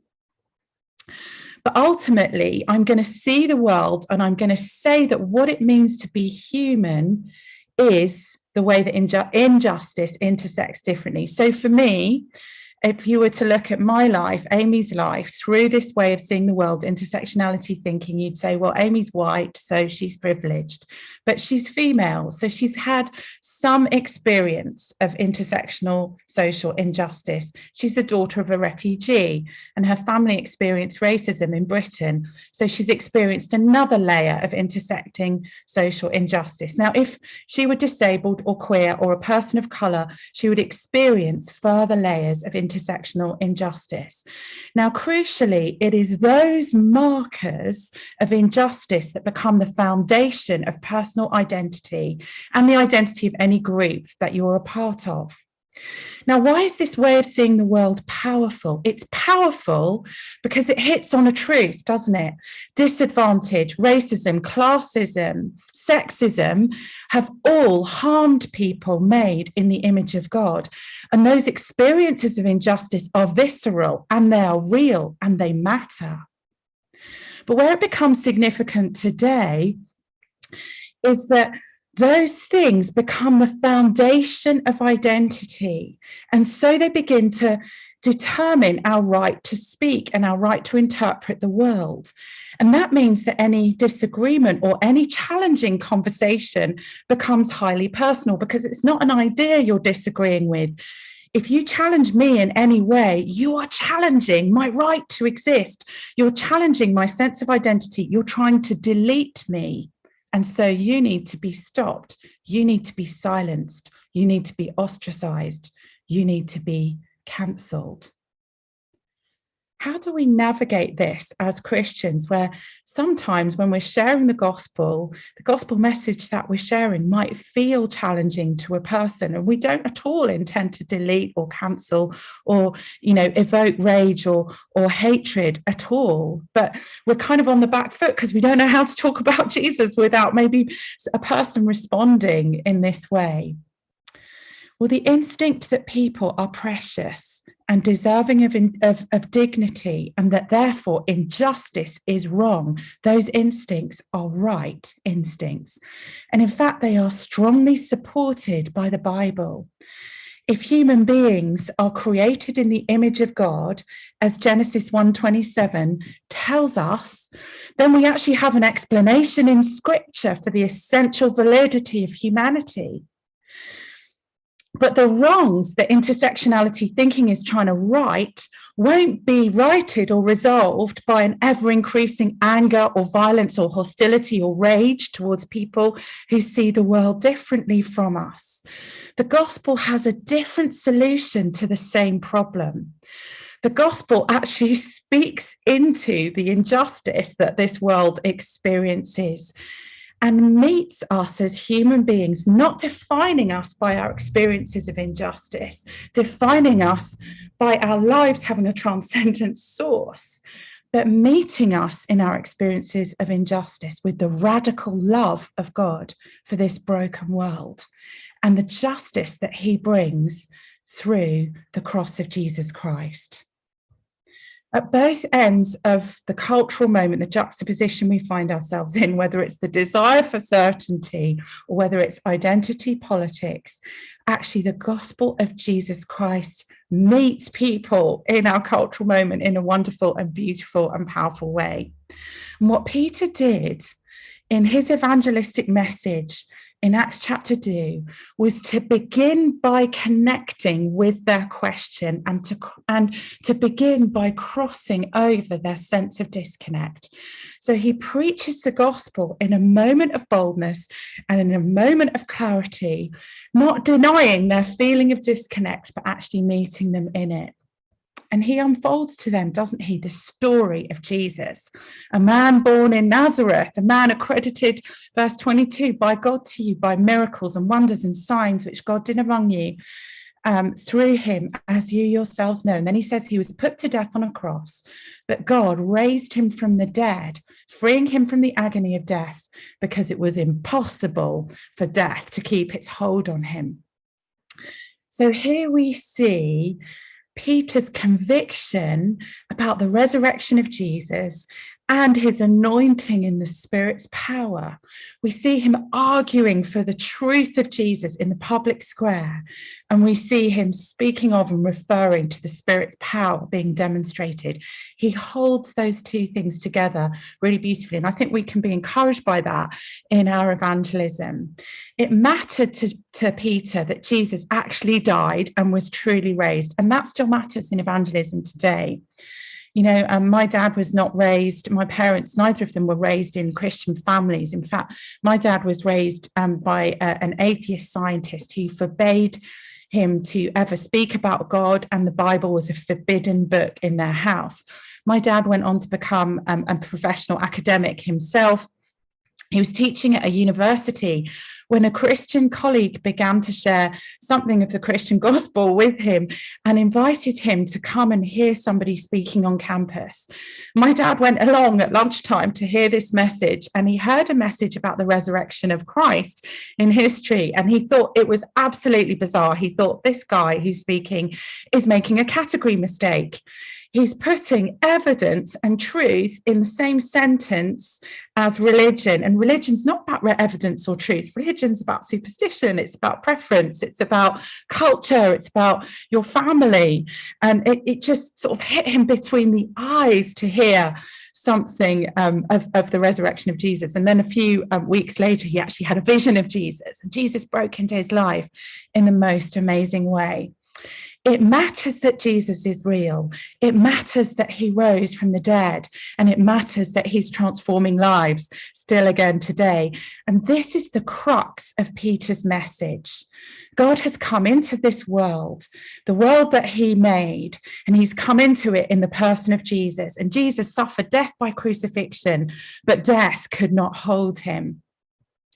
But ultimately, I'm going to see the world and I'm going to say that what it means to be human is the way that injustice intersects differently. So for me, if you were to look at my life, Amy's life, through this way of seeing the world, intersectionality thinking, you'd say, well, Amy's white, so she's privileged, but she's female, so she's had some experience of intersectional social injustice. She's the daughter of a refugee, and her family experienced racism in Britain, so she's experienced another layer of intersecting social injustice. Now, if she were disabled or queer or a person of colour, she would experience further layers of intersectional injustice. Now, crucially, it is those markers of injustice that become the foundation of personal identity and the identity of any group that you're a part of. Now, why is this way of seeing the world powerful? It's powerful because it hits on a truth, doesn't it? Disadvantage, racism, classism, sexism have all harmed people made in the image of God. And those experiences of injustice are visceral and they are real and they matter. But where it becomes significant today is that those things become the foundation of identity. And so they begin to determine our right to speak and our right to interpret the world. And that means that any disagreement or any challenging conversation becomes highly personal, because it's not an idea you're disagreeing with. If you challenge me in any way, you are challenging my right to exist. You're challenging my sense of identity. You're trying to delete me. And so you need to be stopped. You need to be silenced. You need to be ostracized. You need to be cancelled. How do we navigate this as Christians, where sometimes when we're sharing the gospel message that we're sharing might feel challenging to a person, and we don't at all intend to delete or cancel or, evoke rage or hatred at all, but we're kind of on the back foot because we don't know how to talk about Jesus without maybe a person responding in this way. Well, the instinct that people are precious and deserving of dignity, and that therefore injustice is wrong, those instincts are right instincts. And in fact, they are strongly supported by the Bible. If human beings are created in the image of God, as Genesis 1:27 tells us, then we actually have an explanation in Scripture for the essential validity of humanity. But the wrongs that intersectionality thinking is trying to right won't be righted or resolved by an ever-increasing anger or violence or hostility or rage towards people who see the world differently from us. The gospel has a different solution to the same problem. The gospel actually speaks into the injustice that this world experiences and meets us as human beings, not defining us by our experiences of injustice, defining us by our lives having a transcendent source, but meeting us in our experiences of injustice with the radical love of God for this broken world and the justice that he brings through the cross of Jesus Christ. At both ends of the cultural moment, the juxtaposition we find ourselves in, whether it's the desire for certainty or whether it's identity politics, actually the gospel of Jesus Christ meets people in our cultural moment in a wonderful and beautiful and powerful way. And what Peter did in his evangelistic message in Acts chapter 2 was to begin by connecting with their question and to begin by crossing over their sense of disconnect. So he preaches the gospel in a moment of boldness and in a moment of clarity, not denying their feeling of disconnect, but actually meeting them in it. And he unfolds to them, doesn't he, the story of Jesus, a man born in Nazareth, a man accredited, verse 22, by God to you by miracles and wonders and signs which God did among you through him, as you yourselves know. And then he says he was put to death on a cross, but God raised him from the dead, freeing him from the agony of death, because it was impossible for death to keep its hold on him. So here we see Peter's conviction about the resurrection of Jesus and his anointing in the Spirit's power. We see him arguing for the truth of Jesus in the public square, and we see him speaking of and referring to the Spirit's power being demonstrated. He holds those two things together really beautifully, and I think we can be encouraged by that in our evangelism. It mattered to Peter that Jesus actually died and was truly raised, and that still matters in evangelism today. My dad was not raised, my parents, neither of them were raised in Christian families. In fact, my dad was raised by an atheist scientist who forbade him to ever speak about God, and the Bible was a forbidden book in their house. My dad went on to become a professional academic himself. He was teaching at a university when a Christian colleague began to share something of the Christian gospel with him and invited him to come and hear somebody speaking on campus. My dad went along at lunchtime to hear this message, and he heard a message about the resurrection of Christ in history, and he thought it was absolutely bizarre. He thought this guy who's speaking is making a category mistake. He's putting evidence and truth in the same sentence as religion. And religion's not about evidence or truth. Religion's about superstition. It's about preference. It's about culture. It's about your family. And it just sort of hit him between the eyes to hear something of the resurrection of Jesus. And then a few weeks later, he actually had a vision of Jesus. And Jesus broke into his life in the most amazing way. It matters that Jesus is real. It matters that he rose from the dead, and it matters that he's transforming lives still again today. And this is the crux of Peter's message. God has come into this world, the world that he made, and he's come into it in the person of Jesus. And Jesus suffered death by crucifixion, but death could not hold him.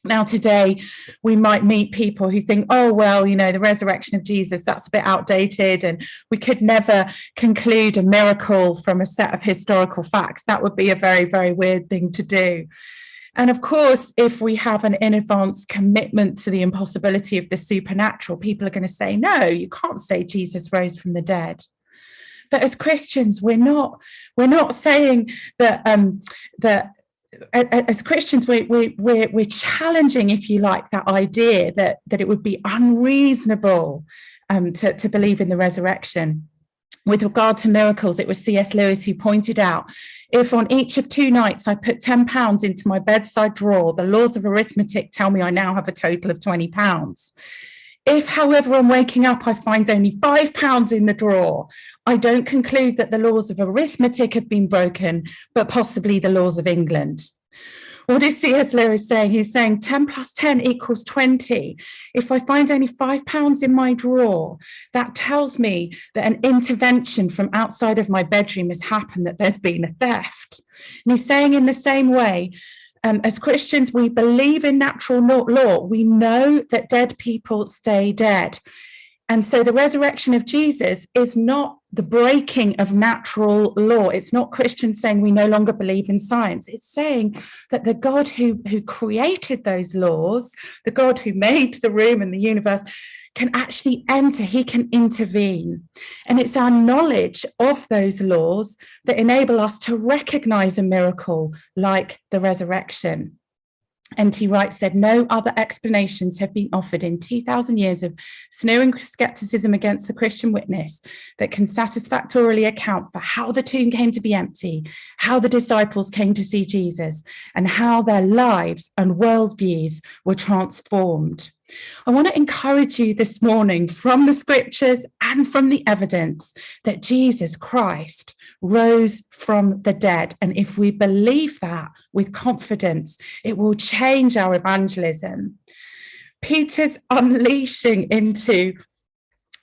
Now, today, we might meet people who think, oh, well, you know, the resurrection of Jesus, that's a bit outdated, and we could never conclude a miracle from a set of historical facts. That would be a very, very weird thing to do. And of course, if we have an in advance commitment to the impossibility of the supernatural, people are going to say, no, you can't say Jesus rose from the dead. But as Christians, we're not saying that as Christians, we're challenging, if you like, that idea that it would be unreasonable to believe in the resurrection. With regard to miracles, it was C.S. Lewis who pointed out, if on each of 2 nights I put £10 into my bedside drawer, the laws of arithmetic tell me I now have a total of £20. If, however, on waking up I find only £5 in the drawer, I don't conclude that the laws of arithmetic have been broken, but possibly the laws of England. What is C.S. Lewis saying? He's saying 10 plus 10 equals 20. If I find only £5 in my drawer, that tells me that an intervention from outside of my bedroom has happened, that there's been a theft. And he's saying in the same way, as Christians, we believe in natural law. We know that dead people stay dead. And so the resurrection of Jesus is not the breaking of natural law. It's not Christians saying we no longer believe in science. It's saying that the God who created those laws, the God who made the room and the universe, can actually enter, he can intervene. And it's our knowledge of those laws that enable us to recognize a miracle like the resurrection. N.T. Wright said, no other explanations have been offered in 2,000 years of sneering skepticism against the Christian witness that can satisfactorily account for how the tomb came to be empty, how the disciples came to see Jesus, and how their lives and worldviews were transformed. I want to encourage you this morning from the scriptures and from the evidence that Jesus Christ rose from the dead. And if we believe that with confidence, it will change our evangelism. Peter's unleashing into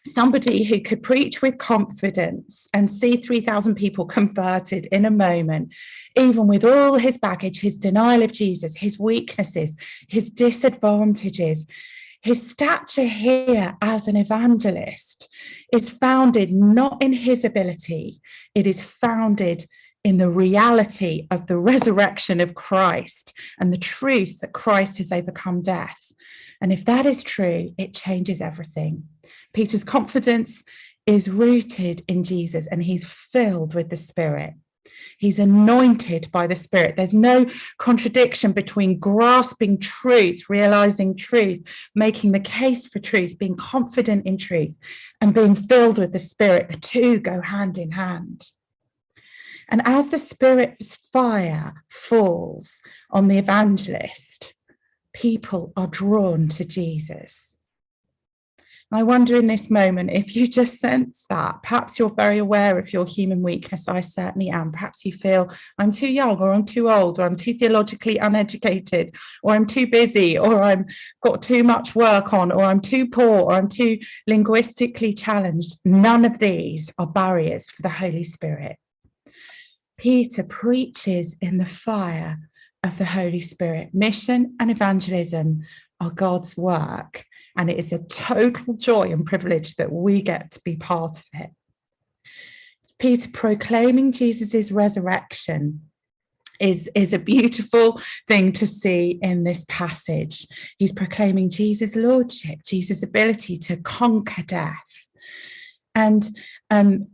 somebody who could preach with confidence and see 3,000 people converted in a moment, even with all his baggage, his denial of Jesus, his weaknesses, his disadvantages. His stature here as an evangelist is founded not in his ability, it is founded in the reality of the resurrection of Christ and the truth that Christ has overcome death. And if that is true, it changes everything. Peter's confidence is rooted in Jesus, and he's filled with the Spirit. He's anointed by the Spirit. There's no contradiction between grasping truth, realizing truth, making the case for truth, being confident in truth, and being filled with the Spirit. The two go hand in hand. And as the Spirit's fire falls on the evangelist, people are drawn to Jesus. I wonder in this moment if you just sense that. Perhaps you're very aware of your human weakness. I certainly am. Perhaps you feel I'm too young, or I'm too old, or I'm too theologically uneducated, or I'm too busy, or I've got too much work on, or I'm too poor, or I'm too linguistically challenged. None of these are barriers for the Holy Spirit. Peter preaches in the fire of the Holy Spirit. Mission and evangelism are God's work. And it is a total joy and privilege that we get to be part of it. Peter proclaiming Jesus's resurrection is a beautiful thing to see in this passage. He's proclaiming Jesus' lordship, Jesus' ability to conquer death. And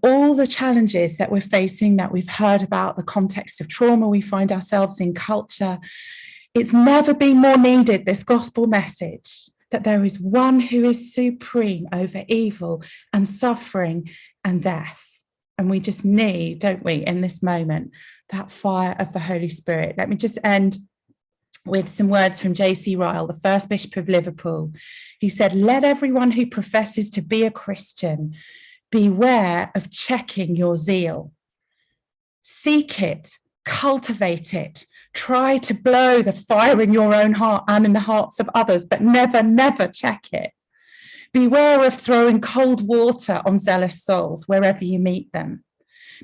all the challenges that we're facing, that we've heard about, the context of trauma we find ourselves in, culture, it's never been more needed, this gospel message, that there is one who is supreme over evil and suffering and death. And we just need, don't we, in this moment, that fire of the Holy Spirit. Let me just end with some words from J.C. Ryle, the first Bishop of Liverpool. He said, "Let everyone who professes to be a Christian beware of checking your zeal. Seek it, cultivate it, try to blow the fire in your own heart and in the hearts of others, but never, never check it. Beware of throwing cold water on zealous souls wherever you meet them.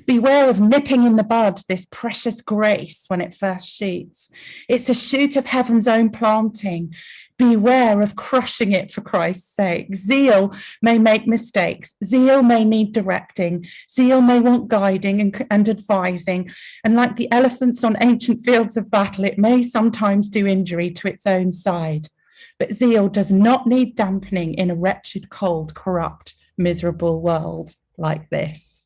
Beware of nipping in the bud this precious grace when it first shoots. It's a shoot of heaven's own planting. Beware of crushing it for Christ's sake. Zeal may make mistakes. Zeal may need directing. Zeal may want guiding and advising. And like the elephants on ancient fields of battle, it may sometimes do injury to its own side. But zeal does not need dampening in a wretched, cold, corrupt, miserable world like this.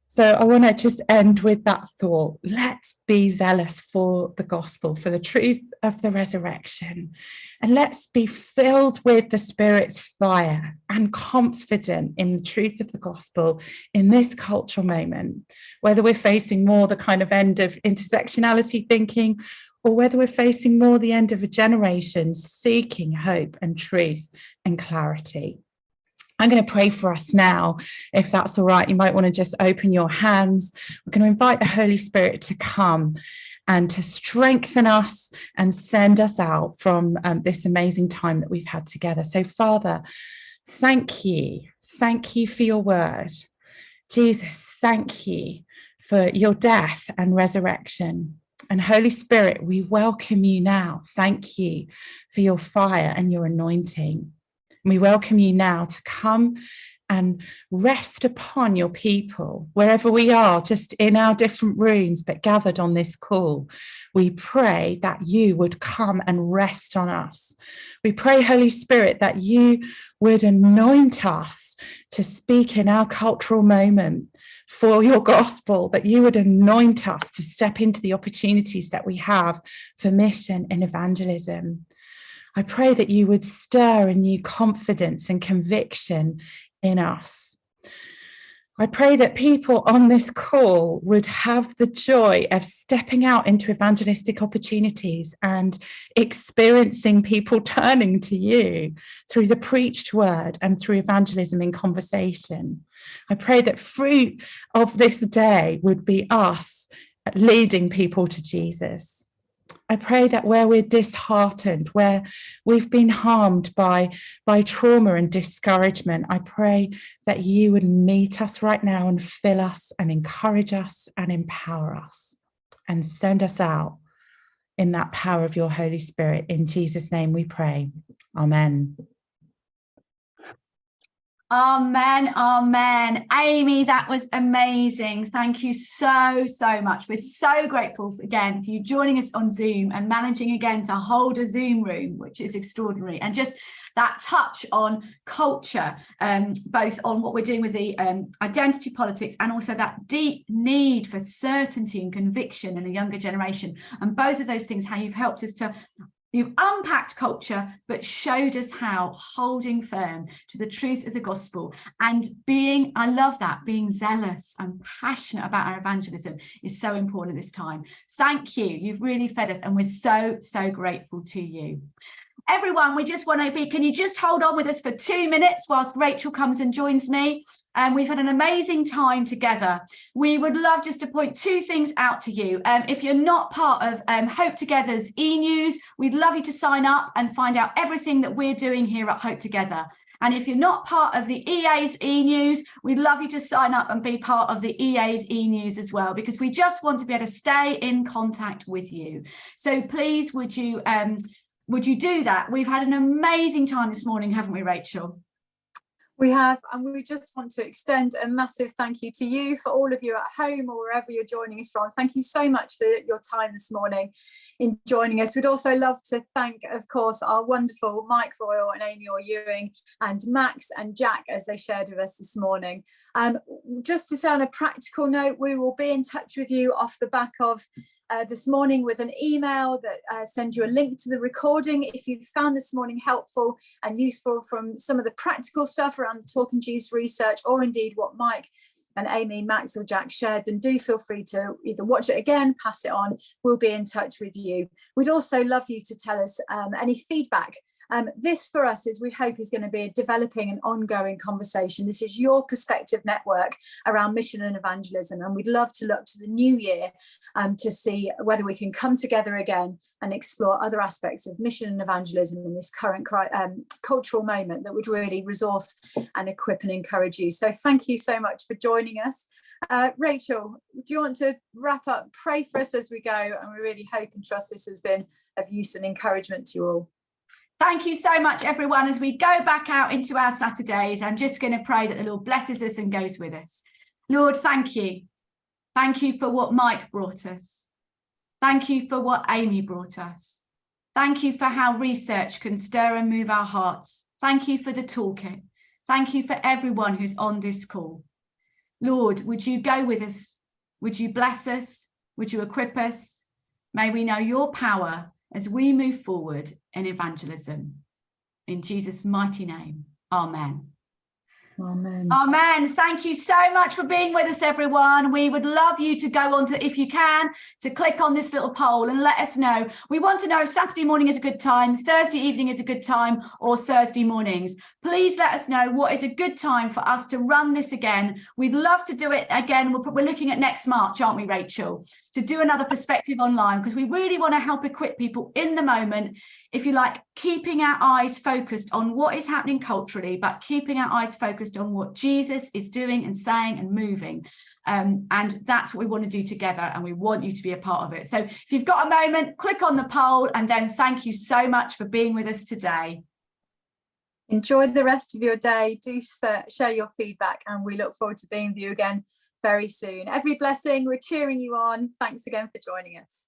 So I want to just end with that thought. Let's be zealous for the gospel, for the truth of the resurrection. And let's be filled with the Spirit's fire and confident in the truth of the gospel in this cultural moment, whether we're facing more the kind of end of intersectionality thinking, or whether we're facing more the end of a generation seeking hope and truth and clarity. I'm going to pray for us now, if that's all right. You might want to just open your hands. We're going to invite the Holy Spirit to come and to strengthen us and send us out from this amazing time that we've had together. So, Father, thank you. Thank you for your word. Jesus, thank you for your death and resurrection. And Holy Spirit, we welcome you now. Thank you for your fire and your anointing. We welcome you now to come and rest upon your people, wherever we are, just in our different rooms, but gathered on this call. We pray that you would come and rest on us. We pray, Holy Spirit, that you would anoint us to speak in our cultural moment for your gospel, that you would anoint us to step into the opportunities that we have for mission and evangelism. I pray that you would stir a new confidence and conviction in us. I pray that people on this call would have the joy of stepping out into evangelistic opportunities and experiencing people turning to you through the preached word and through evangelism in conversation. I pray that fruit of this day would be us leading people to Jesus. I pray that where we're disheartened, where we've been harmed by trauma and discouragement, I pray that you would meet us right now and fill us and encourage us and empower us and send us out in that power of your Holy Spirit. In Jesus' name we pray. Amen. Amen, amen. Amy, that was amazing. Thank you so much. We're so grateful again for you joining us on Zoom and managing again to hold a Zoom room, which is extraordinary. And just that touch on culture, both on what we're doing with the identity politics and also that deep need for certainty and conviction in a younger generation. And both of those things, how you've helped us to You've unpacked culture, but showed us how holding firm to the truth of the gospel and being, I love that, being zealous and passionate about our evangelism is so important at this time. Thank you. You've really fed us and we're so grateful to you. Everyone, we just want to be, can you just hold on with us for 2 minutes whilst Rachel comes and joins me? We've had an amazing time together. We would love just to point 2 things out to you. If you're not part of Hope Together's e-news, we'd love you to sign up and find out everything that we're doing here at Hope Together. And if you're not part of the EA's e-news, we'd love you to sign up and be part of the EA's e-news as well, because we just want to be able to stay in contact with you. So please, would you do that? We've had an amazing time this morning, haven't we, Rachel? We have, and we just want to extend a massive thank you to you, for all of you at home or wherever you're joining us from. Thank you so much for your time this morning in joining us. We'd also love to thank, of course, our wonderful Mike Royal and Amy Orr-Ewing and Max and Jack as they shared with us this morning. Just to say on a practical note, we will be in touch with you off the back of this morning with an email that sends you a link to the recording if you found this morning helpful and useful from some of the practical stuff around the Talking Jesus research, or indeed what Mike and Amy, Max or Jack shared. And do feel free to either watch it again, pass it on. We'll be in touch with you. We'd also love you to tell us any feedback This for us is, we hope, is going to be a developing and ongoing conversation. This is your perspective network around mission and evangelism, and we'd love to look to the new year to see whether we can come together again and explore other aspects of mission and evangelism in this current cultural moment that would really resource and equip and encourage you. So thank you so much for joining us. Rachel, do you want to wrap up, pray for us as we go? And we really hope and trust this has been of use and encouragement to you all. Thank you so much, everyone. As we go back out into our Saturdays, I'm just going to pray that the Lord blesses us and goes with us. Lord, thank you. Thank you for what Mike brought us. Thank you for what Amy brought us. Thank you for how research can stir and move our hearts. Thank you for the toolkit. Thank you for everyone who's on this call. Lord, would you go with us? Would you bless us? Would you equip us? May we know your power as we move forward in evangelism. In Jesus' mighty name, amen. Amen. Amen. Thank you so much for being with us, everyone. We would love you to go on to, if you can, to click on this little poll and let us know. We want to know if Saturday morning is a good time, Thursday evening is a good time, or Thursday mornings. Please let us know what is a good time for us to run this again. We'd love to do it again. We're looking at next March, aren't we, Rachel? To do another perspective online, because we really want to help equip people in the moment, if you like, keeping our eyes focused on what is happening culturally, but keeping our eyes focused on what Jesus is doing and saying and moving. And that's what we want to do together, and we want you to be a part of it. So if you've got a moment, click on the poll, and then thank you so much for being with us today. Enjoy the rest of your day. Do share your feedback, and we look forward to being with you again very soon. Every blessing, we're cheering you on. Thanks again for joining us.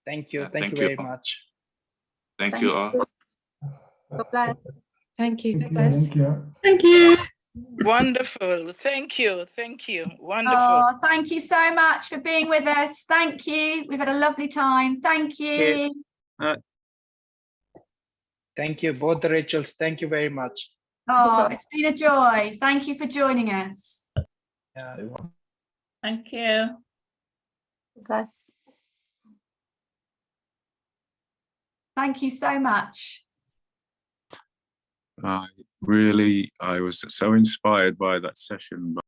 Thank you. Yeah, thank you very much. Thank you all. God bless. Thank you. Thank you. Thank you. Wonderful. Thank you. Thank you. Wonderful. Oh, thank you so much for being with us. Thank you. We've had a lovely time. Thank you. Thank you, both the Rachels. Thank you very much. Oh, it's been a joy. Thank you for joining us. Yeah. Thank you. God bless. Thank you so much. I was so inspired by that session.